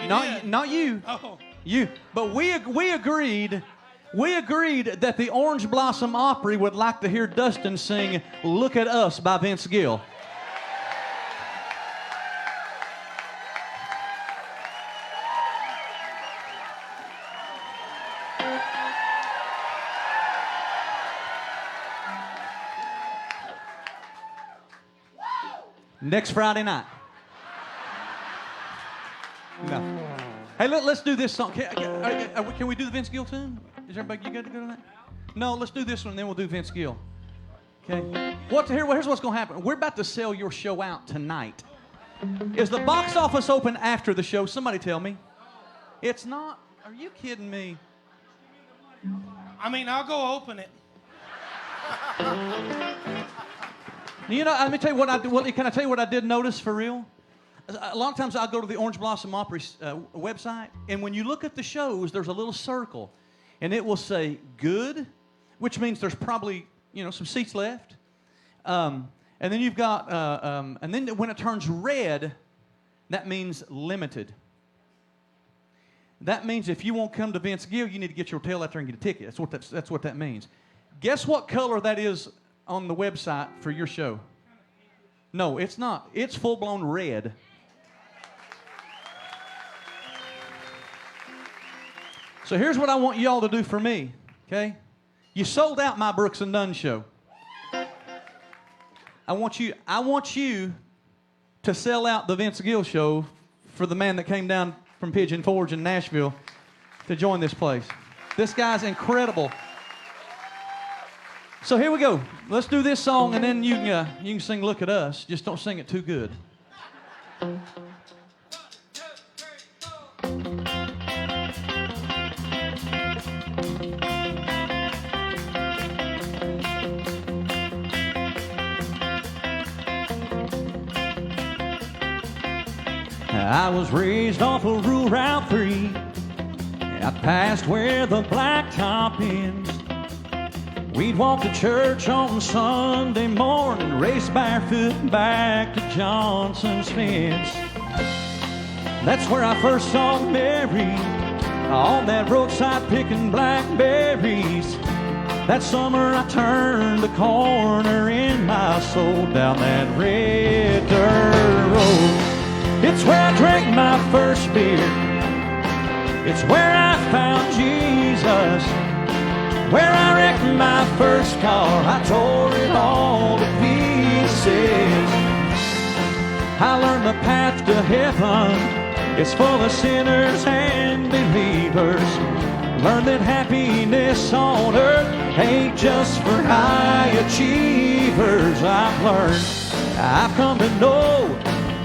Not you. Oh. You. But we agreed. We agreed that the Orange Blossom Opry would like to hear Dustin sing "Look at Us" by Vince Gill. Next Friday night. No. Hey, let's do this song. Can we do the Vince Gill tune? Is everybody, you got to go to that? No, let's do this one, and then we'll do Vince Gill. Okay? Here's what's going to happen. We're about to sell your show out tonight. Is the box office open after the show? Somebody tell me. It's not? Are you kidding me? I mean, I'll go open it. You know, let me tell you what I did. Well, can I tell you what I did notice for real? A lot of times I'll go to the Orange Blossom Opry website, and when you look at the shows, there's a little circle, and it will say good, which means there's probably, some seats left. And then you've got, and then when it turns red, that means limited. That means if you won't come to Vince Gill, you need to get your tail out there and get a ticket. That's what that means. Guess what color that is on the website for your show? No, it's not. It's full-blown red. So here's what I want y'all to do for me, okay? You sold out my Brooks and Dunn show. I want you to sell out the Vince Gill show for the man that came down from Pigeon Forge in Nashville to join this place. This guy's incredible. So here we go. Let's do this song, and then you can sing "Look at Us." Just don't sing it too good. I was raised off of Rural Route 3. I passed where the blacktop ends. We'd walk to church on Sunday morning, race barefoot back to Johnson's fence. That's where I first saw Mary, on that roadside picking blackberries. That summer I turned the corner in my soul down that red dirt road. It's where I drank my first beer. It's where I found Jesus. Where I wrecked my first car, I tore it all to pieces. I learned the path to heaven is full of sinners and believers. Learned that happiness on earth ain't just for high achievers. I've come to know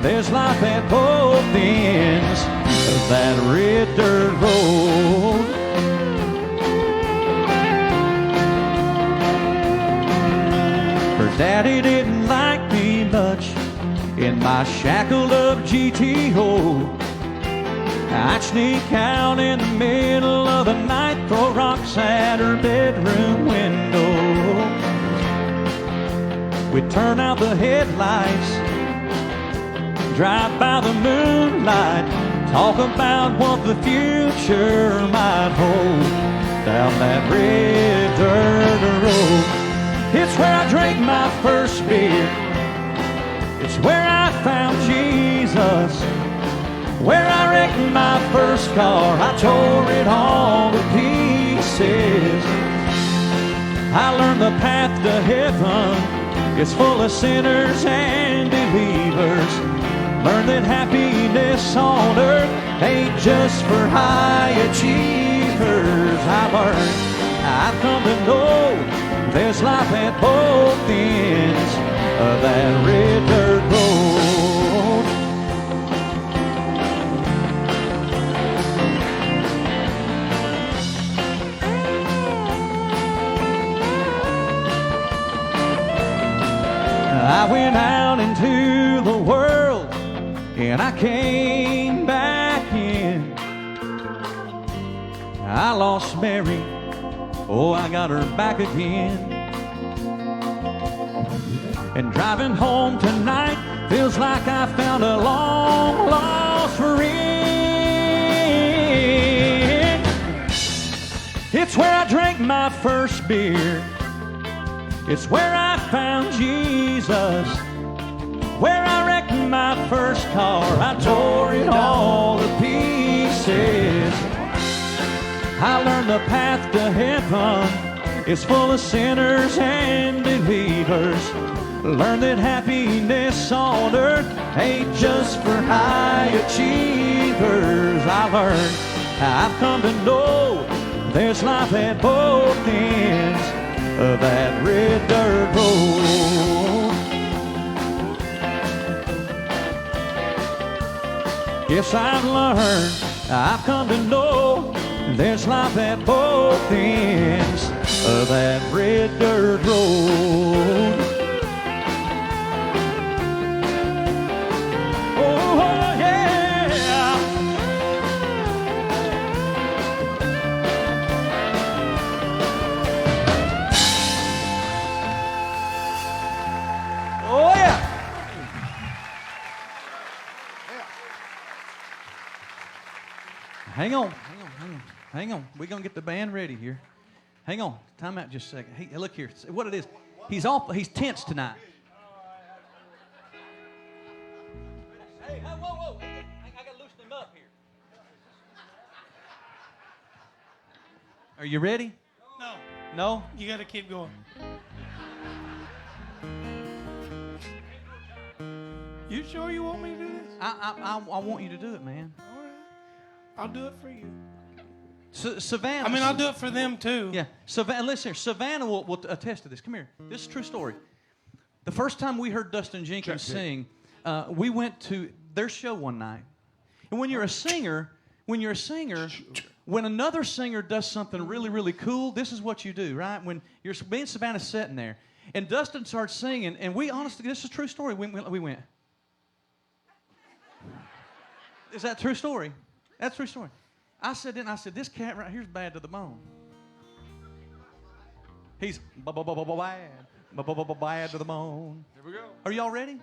there's life at both ends. that red dirt road. Her daddy didn't like me much in my shackled up GTO. I'd sneak out in the middle of the night, throw rocks at her bedroom window. We'd turn out the headlights, drive by the moonlight, talk about what the future might hold down that red dirt road. It's where I drank my first beer. It's where I found Jesus. Where I wrecked my first car, I tore it all to pieces. I learned the path to heaven is full of sinners and believers. Learned that happiness on earth ain't just for high achievers. I learned, I've come to know there's life at both ends of that red dirt road. I went out into the world and I came back in. I lost Mary, oh, I got her back again. And driving home tonight feels like I found a long lost friend. It's where I drank my first beer. It's where I found Jesus. Where I wrecked my first car, I tore it all to pieces. I learned the path to heaven is full of sinners and believers. Learned that happiness on earth ain't just for high achievers. I learned, I've come to know there's life at both ends of that red dirt road. Yes, I've learned, I've come to know there's life at both ends of that red dirt road. Oh, yeah. Oh, yeah. Hang on. We're going to get the band ready here. Hang on. Time out just a second. Hey, look here. What it is. He's tense tonight. Hey, whoa. I got to loosen him up here. Are you ready? No. No? You got to keep going. You sure you want me to do this? I want you to do it, man. All right. I'll do it for you. Savannah. I mean, I'll do it for them too. Yeah. Savannah, listen here. Savannah will attest to this. Come here. This is a true story. The first time we heard Dustin Jenkins sing, we went to their show one night. And when you're a singer, when another singer does something really, really cool, this is what you do, right? When you're me and Savannah sitting there, and Dustin starts singing, and we honestly, this is a true story. We went. Is that a true story? That's a true story. I said, this cat right here's bad to the bone. He's bad to the bone. Here we go. Are y'all ready?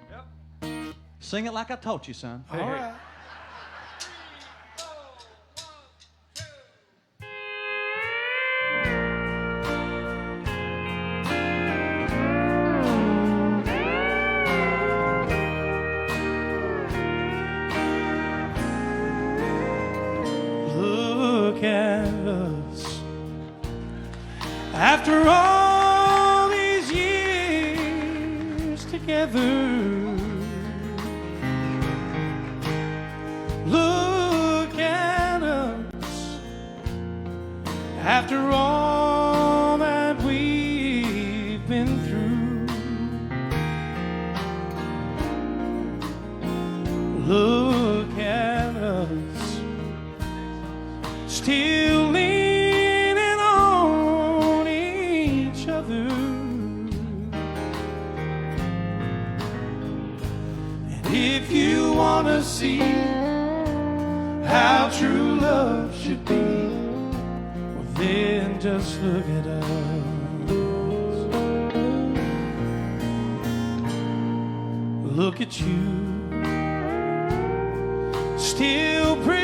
Yep. Sing it like I taught you, son. All right. Look at us. After all these years together, look at us. After all that we've been through, look at us. still leaning on each other. And if you want to see how true love should be, well, then just look at us. Look at you, still pretty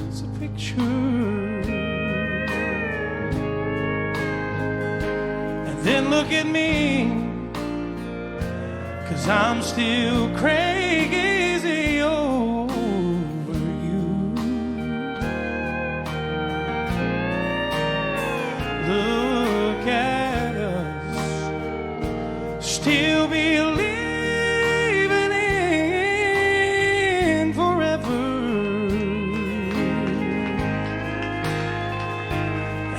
as a picture. And then look at me, 'cause I'm still crazy over you. Look at us, still believing in forever.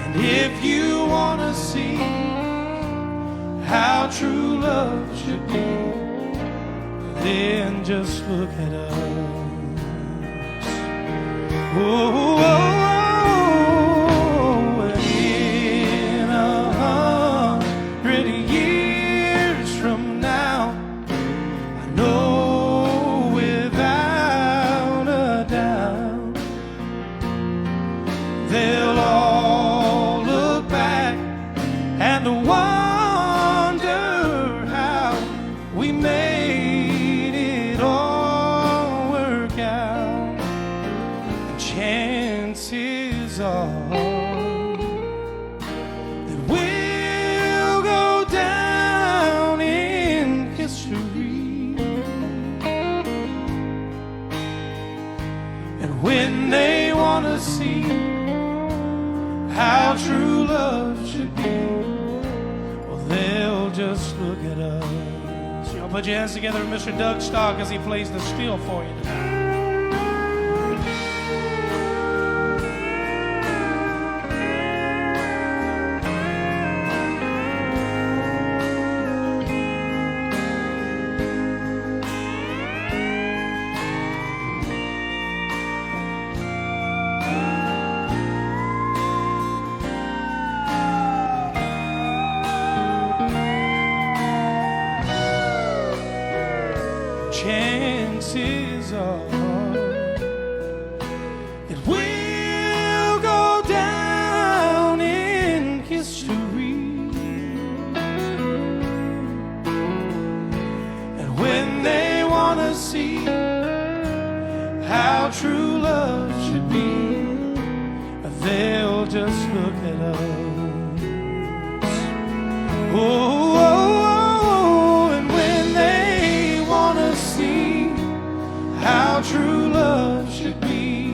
And if you want to see how true love should be, then just look at us. Oh, in 100 years from now, I know without a doubt they'll all look back and wonder how we made it all work out. And chances are that we'll go down in history. And when they want to see how true love should be, well, they'll just look at us. Y'all put your hands together for Mr. Doug Stock as he plays the steel for you tonight. Chances are that we'll go down in history. And when they want to see how true love should be, they'll just look at us. Oh, and when they want to see how true love should be,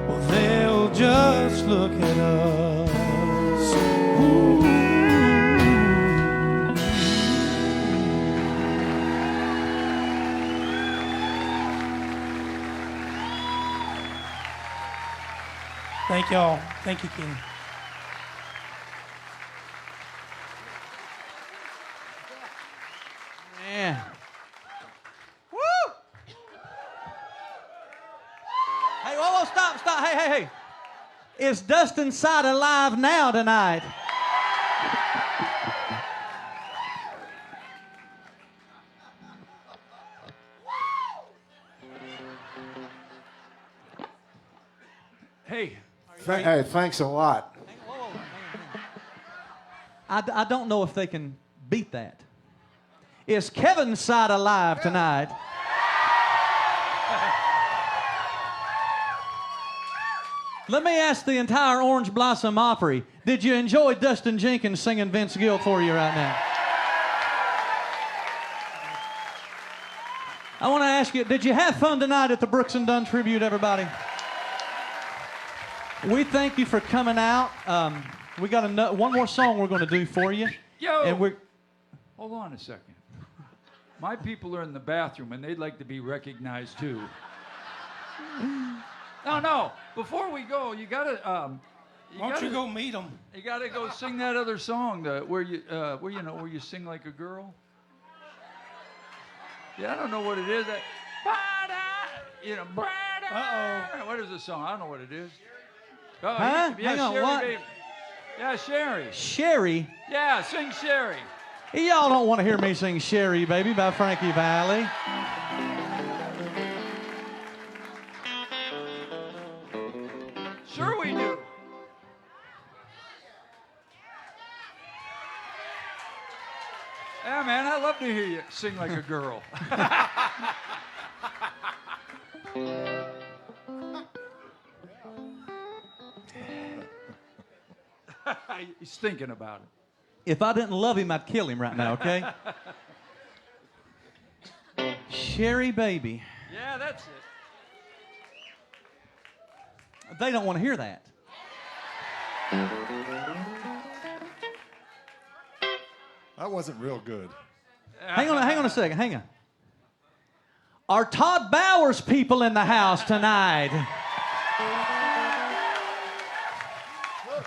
well, they'll just look at us. Ooh. Thank y'all. Thank you, Ken. Man. Woo! Hey, whoa, stop. Hey. Is Dustin Side alive now tonight? Hey, Hey, thanks a lot. I don't know if they can beat that. Is Kevin's Side alive tonight? Let me ask the entire Orange Blossom Opry, did you enjoy Dustin Jenkins singing Vince Gill for you right now? I want to ask you, did you have fun tonight at the Brooks and Dunn tribute, everybody? We thank you for coming out. We got one more song we're going to do for you. yo, And we're, hold on a second. My people are in the bathroom and they'd like to be recognized too. No. Before we go, you gotta. Why don't you go meet them? You gotta go sing that other song, where you sing like a girl. Yeah, I don't know what it is. You know, What is this song? I don't know what it is. Oh, Huh? Yeah, Hang on, Sherry, what? baby. Yeah, Sherry. Sherry. Yeah, sing Sherry. Y'all don't want to hear me sing Sherry, Baby by Frankie Valli. Sure we do. Yeah, man, I love to hear you sing like a girl. He's thinking about it. If I didn't love him, I'd kill him right now, okay? Sherry Baby. Yeah, that's it. They don't want to hear that. That wasn't real good. Hang on a second, hang on. Are Todd Bowers people in the house tonight?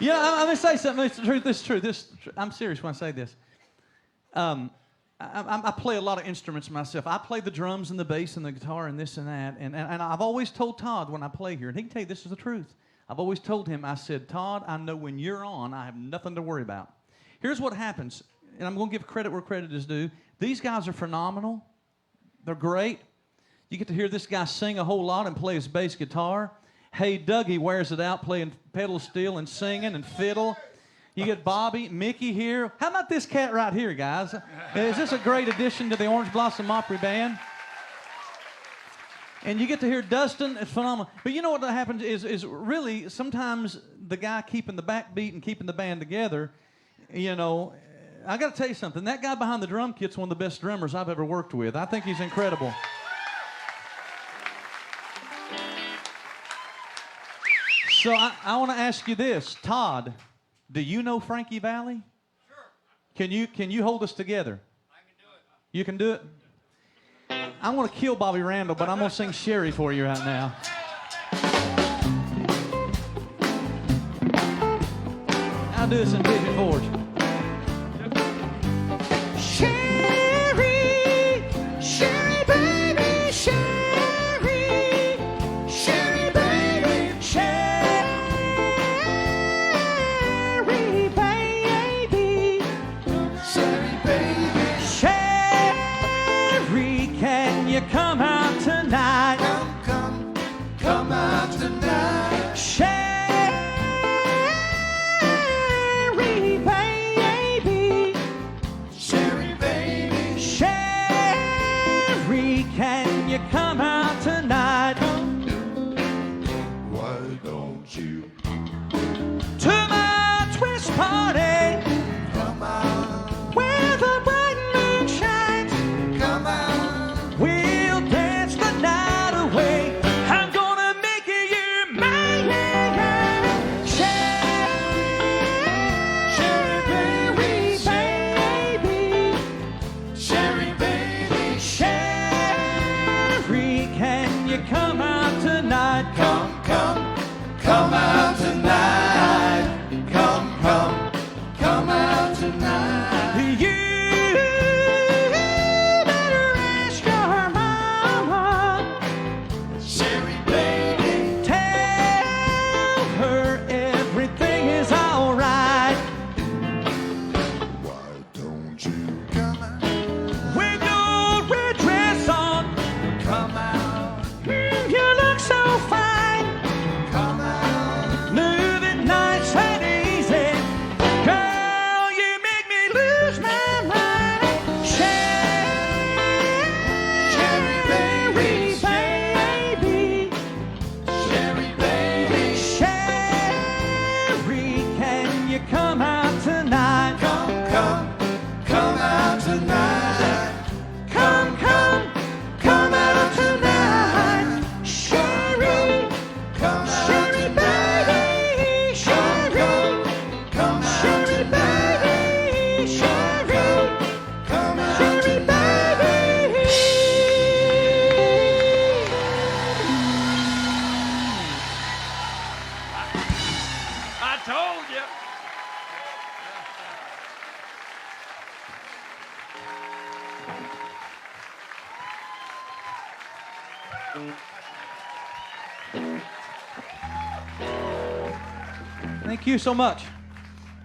Yeah, I'm going to say something. This is true. I'm serious when I say this. I play a lot of instruments myself. I play the drums and the bass and the guitar and this and that. And I've always told Todd when I play here, and he can tell you this is the truth. I've always told him, I said, Todd, I know when you're on, I have nothing to worry about. Here's what happens, and I'm going to give credit where credit is due. These guys are phenomenal. They're great. You get to hear this guy sing a whole lot and play his bass guitar. Hey, Dougie wears it out playing pedal steel and singing and fiddle. You get Bobby, Mickey here. How about this cat right here, guys? Is this a great addition to the Orange Blossom Opry Band? And you get to hear Dustin. It's phenomenal. But you know what happens is really sometimes the guy keeping the backbeat and keeping the band together, you know, I got to tell you something. That guy behind the drum kit's one of the best drummers I've ever worked with. I think he's incredible. So I want to ask you this, Todd. Do you know Frankie Valli? Sure. Can you hold us together? I can do it. You can do it? I want to kill Bobby Randall, but I'm going to sing Sherry for you right now. I'll do this in Pigeon Forge. Sherry, Sherry baby, Sherry, Sherry baby, Sherry baby, Sherry baby, Sherry, can you come out tonight? Come out tonight. Sherry baby, Sherry baby, Sherry, can you come out tonight? Why don't you To my twist party, come out? where the bright moon shines. Come out. We'll dance the night away. I'm gonna make you mine. Sherry baby, baby, Sherry baby, Sherry, can you come out tonight? come out tonight. Come out tonight. You better ask your mama. Sherry baby, Tell her everything is alright. why don't you come out? With your red dress on, Come out. you look so fine. Come out. Move it nice and easy. Girl, you make me lose my mind. Sherry baby, Sherry baby, Sherry, can you come out tonight? come out tonight. Come out tonight. Sherry, Come out Sherry tonight. baby, Sherry, Come out Sherry tonight. baby, Sherry, Come out Sherry tonight. baby. I told you. Thank you so much.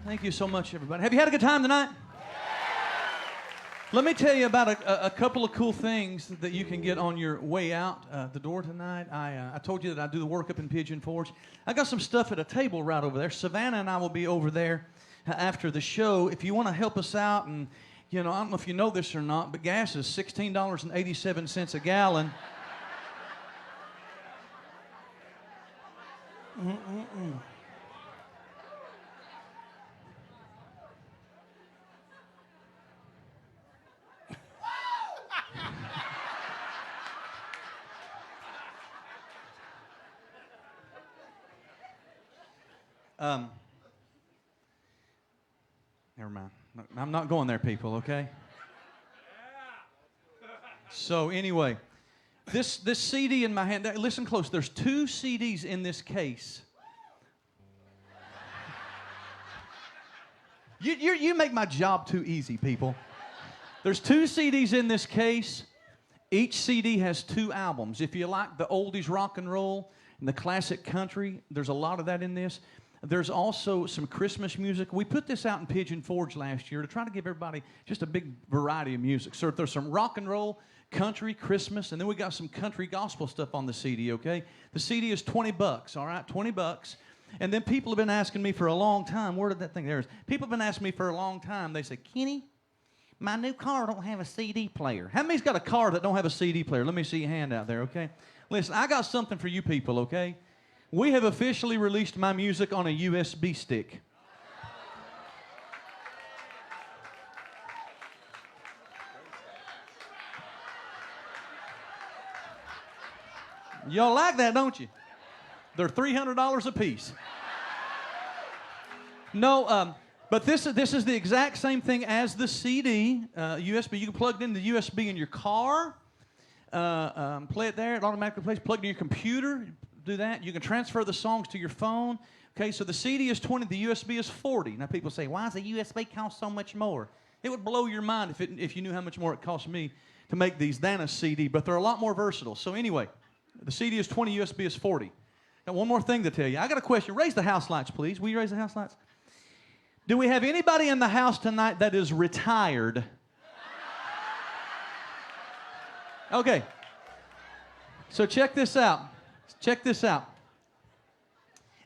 Thank you so much, everybody. Have you had a good time tonight? Let me tell you about a couple of cool things that you can get on your way out the door tonight. I told you that I do the work up in Pigeon Forge. I got some stuff at a table right over there. Savannah and I will be over there after the show. If you want to help us out, and I don't know if you know this or not, but gas is $16.87 a gallon. Never mind. I'm not going there, people, okay? So anyway, this CD in my hand, listen close. There's 2 CDs in this case. You make my job too easy, people. There's 2 CDs in this case. Each CD has 2 albums. If you like the oldies rock and roll and the classic country, there's a lot of that in this. There's also some Christmas music. We put this out in Pigeon Forge last year to try to give everybody just a big variety of music. So there's some rock and roll, country, Christmas, and then we got some country gospel stuff on the CD, okay? The CD is $20, all right? $20. And then people have been asking me for a long time, where did that thing, there it is. People have been asking me for a long time, they say, Kenny, my new car don't have a CD player. How many's got a car that don't have a CD player? Let me see your hand out there, okay? Listen, I got something for you people, okay? We have officially released my music on a USB stick. Y'all like that, don't you? They're $300 a piece. No, but this is the exact same thing as the CD, USB. You can plug it into the USB in your car, play it there, it automatically plays, plug it in your computer, do that. You can transfer the songs to your phone. Okay, so the CD is 20, the USB is 40. Now people say, why does a USB cost so much more? It would blow your mind if you knew how much more it cost me to make these than a CD, but they're a lot more versatile. So anyway, the CD is 20, USB is 40. Got one more thing to tell you. I got a question. Raise the house lights, please. Will you raise the house lights? Do we have anybody in the house tonight that is retired? Okay. So check this out. Check this out.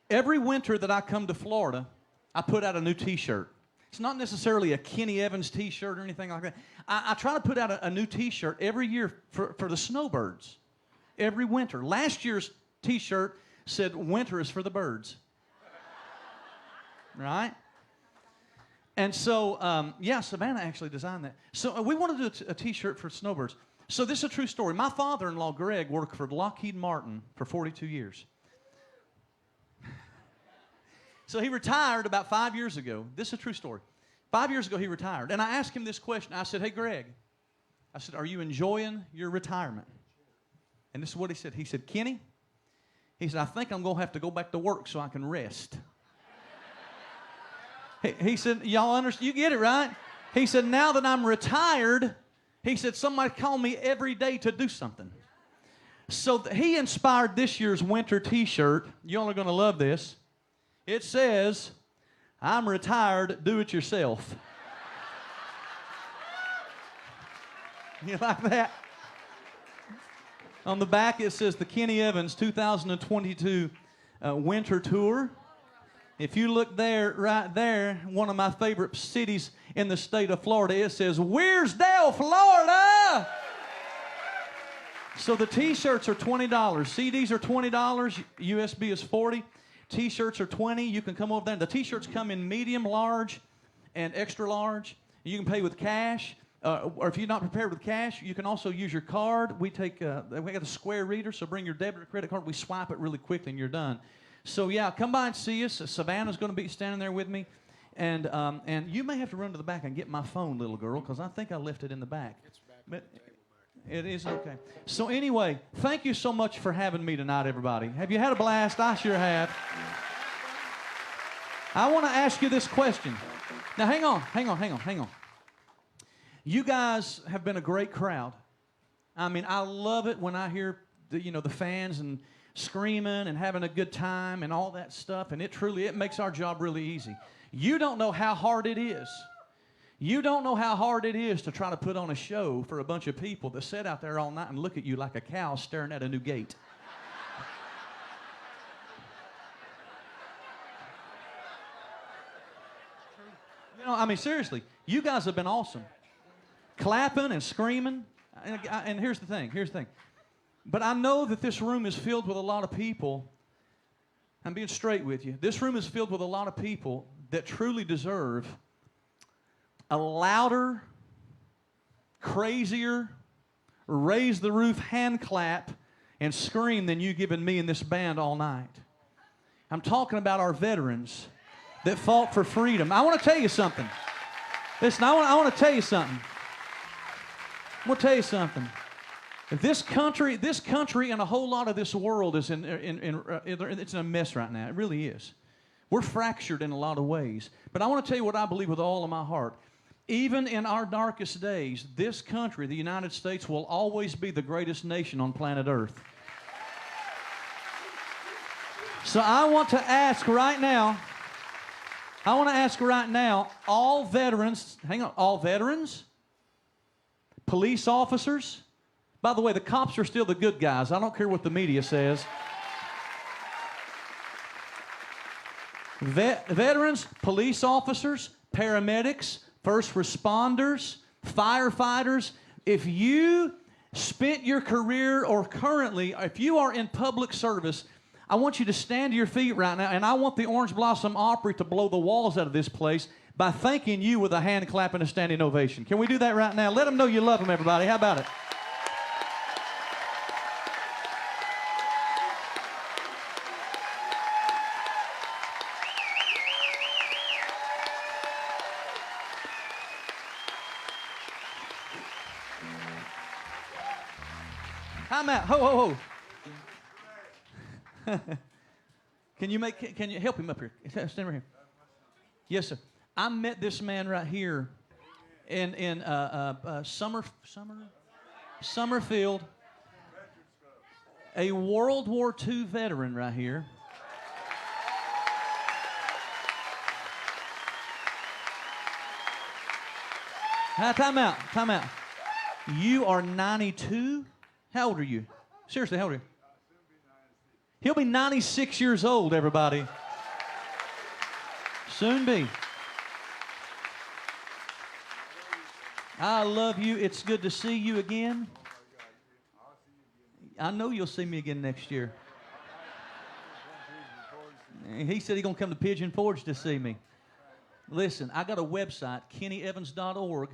Every winter that I come to Florida, I put out a new T-shirt. It's not necessarily a Kenny Evans T-shirt or anything like that. I try to put out a new T-shirt every year for the snowbirds. Every winter. Last year's T-shirt said, winter is for the birds. Right? And so, yeah, Savannah actually designed that. So we want to do a T-shirt for snowbirds. So this is a true story. My father-in-law, Greg, worked for Lockheed Martin for 42 years. So he retired about 5 years ago. This is a true story. 5 years ago, he retired. And I asked him this question. I said, hey, Greg, I said, are you enjoying your retirement? And this is what he said. He said, Kenny, he said, I think I'm going to have to go back to work so I can rest. He said, y'all understand? You get it, right? He said, now that I'm retired, he said, somebody call me every day to do something. So he inspired this year's winter T-shirt. Y'all are going to love this. It says, I'm retired, do it yourself. You like that? On the back it says the Kenny Evans 2022 Winter Tour. If you look there, right there, one of my favorite cities in the state of Florida, it says, Weirsdale, Florida! So the T-shirts are $20. CDs are $20. USB is $40. T-shirts are $20. You can come over there. The T-shirts come in medium, large, and extra large. You can pay with cash. Or if you're not prepared with cash, you can also use your card. We got the Square reader, so bring your debit or credit card. We swipe it really quickly and you're done. So yeah, come by and see us. Savannah's going to be standing there with me. And you may have to run to the back and get my phone, little girl, because I think I left it in the back. It's back but it is okay. So anyway, thank you so much for having me tonight, everybody. Have you had a blast? I sure have. I want to ask you this question. Now, hang on. You guys have been a great crowd. I mean, I love it when I hear the fans and screaming and having a good time and all that stuff, and it makes our job really easy. You don't know how hard it is. You don't know how hard it is to try to put on a show for a bunch of people that sit out there all night and look at you like a cow staring at a new gate. You know, I mean, seriously, you guys have been awesome. Clapping and screaming. And here's the thing. But I know that this room is filled with a lot of people. I'm being straight with you. This room is filled with a lot of people that truly deserve a louder, crazier, raise the roof hand clap and scream than you giving me and this band all night. I'm talking about our veterans that fought for freedom. I want to tell you something. Listen, I want to tell you something. I'm going to tell you something. This country and a whole lot of this world is it's in a mess right now. It really is. We're fractured in a lot of ways. But I want to tell you what I believe with all of my heart. Even in our darkest days, this country, the United States, will always be the greatest nation on planet Earth. So I want to ask right now, all veterans, police officers. By the way, the cops are still the good guys. I don't care what the media says. Veterans, police officers, paramedics, first responders, firefighters, if you spent your career or currently, if you are in public service, I want you to stand to your feet right now, and I want the Orange Blossom Opry to blow the walls out of this place by thanking you with a hand clap and a standing ovation. Can we do that right now? Let them know you love them, everybody. How about it? Time out. Ho. Can you help him up here? Stand right here. Yes, sir. I met this man right here in Summerfield, a World War II veteran right here. Now, time out. You are 92? How old are you? Seriously, how old are you? He'll be 96 years old, everybody. Soon be. I love you. It's good to see you again. I know you'll see me again next year. He said he's going to come to Pigeon Forge to see me. Listen, I got a website, kennyevans.org.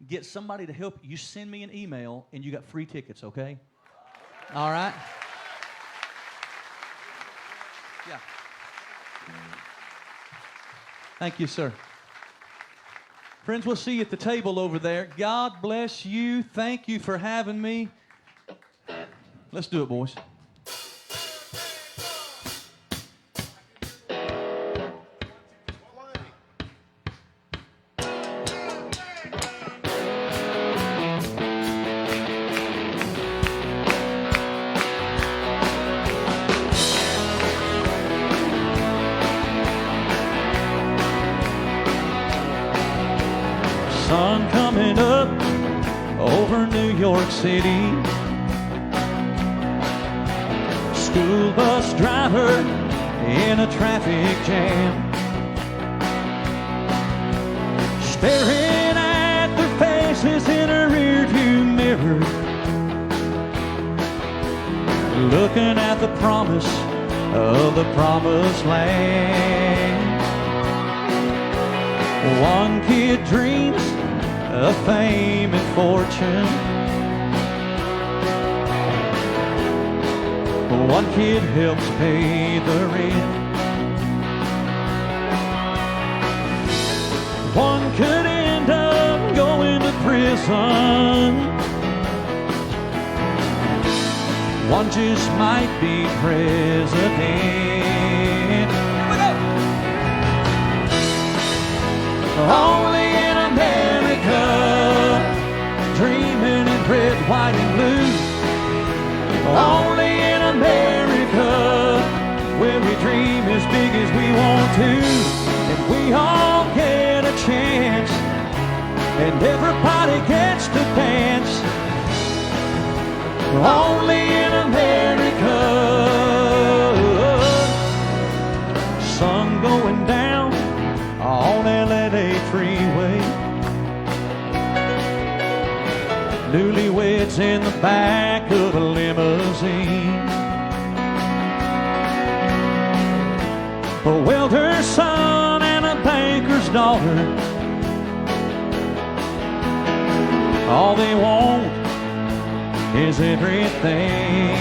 Get somebody to help you. Send me an email, and you got free tickets, okay? All right? Yeah. Thank you, sir. Friends, we'll see you at the table over there. God bless you. Thank you for having me. Let's do it, boys. Sun coming up over New York City. School bus driver in a traffic jam, staring at their faces in a rearview mirror, looking at the promise of the promised land. One kid dreams of fame and fortune. One kid helps pay the rent. One could end up going to prison. One just might be president. Only in America, dreaming in red, white, and blue. Only in America, dream as big as we want to, and we all get a chance, and everybody gets to dance. Only in America. Sun going down on LA freeway. Newlyweds in the back of a limousine. A welder's son and a banker's daughter. All they want is everything.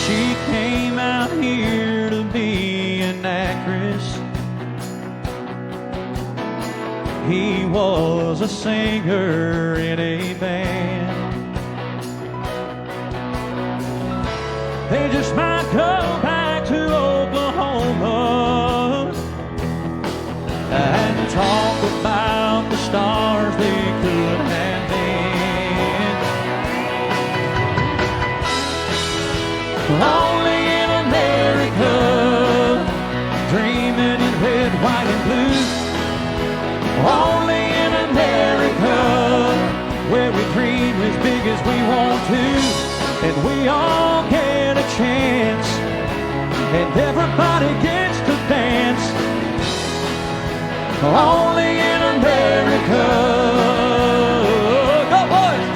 She came out here to be an actress. He was a singer in a band. They just might go back to Oklahoma and talk about the stars they could have been. Only in America, dreaming in red, white, and blue. Only in America, where we dream as big as we want to, and we all get a chance, and everybody gets to dance. Only in America. Go boys!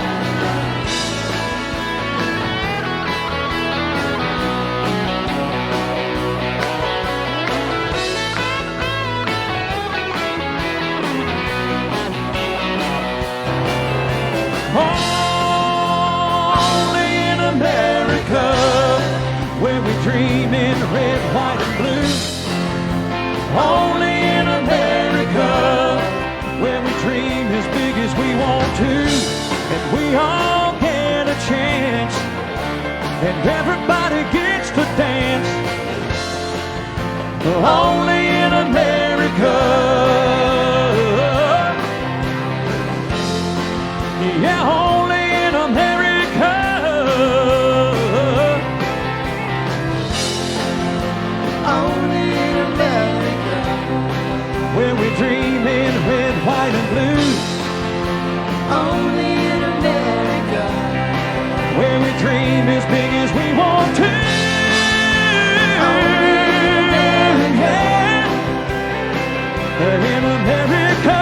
Only in America, where we dream in red, white, and blue. Only in America, where we dream as big as we want to, and we all get a chance, and everybody gets to dance. Only in America. Yeah, only in America. Only in America. Where we dream in red, white, and blue. Only in America. Where we dream as big as we want to. Only in America. Yeah. In America.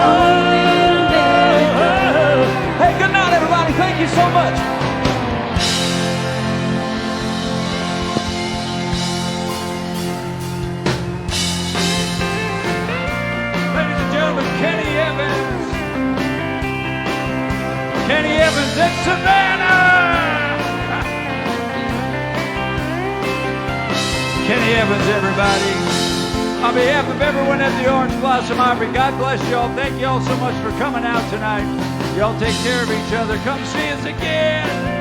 Only in America. Hey, good night, everybody. Thank you so much. Ladies and gentlemen, Kenny Evans. Kenny Evans in Savannah. Kenny Evans, everybody. On behalf of everyone at the Orange Blossom Armory, God bless y'all. Thank y'all so much for coming out tonight. Y'all take care of each other. Come see us again.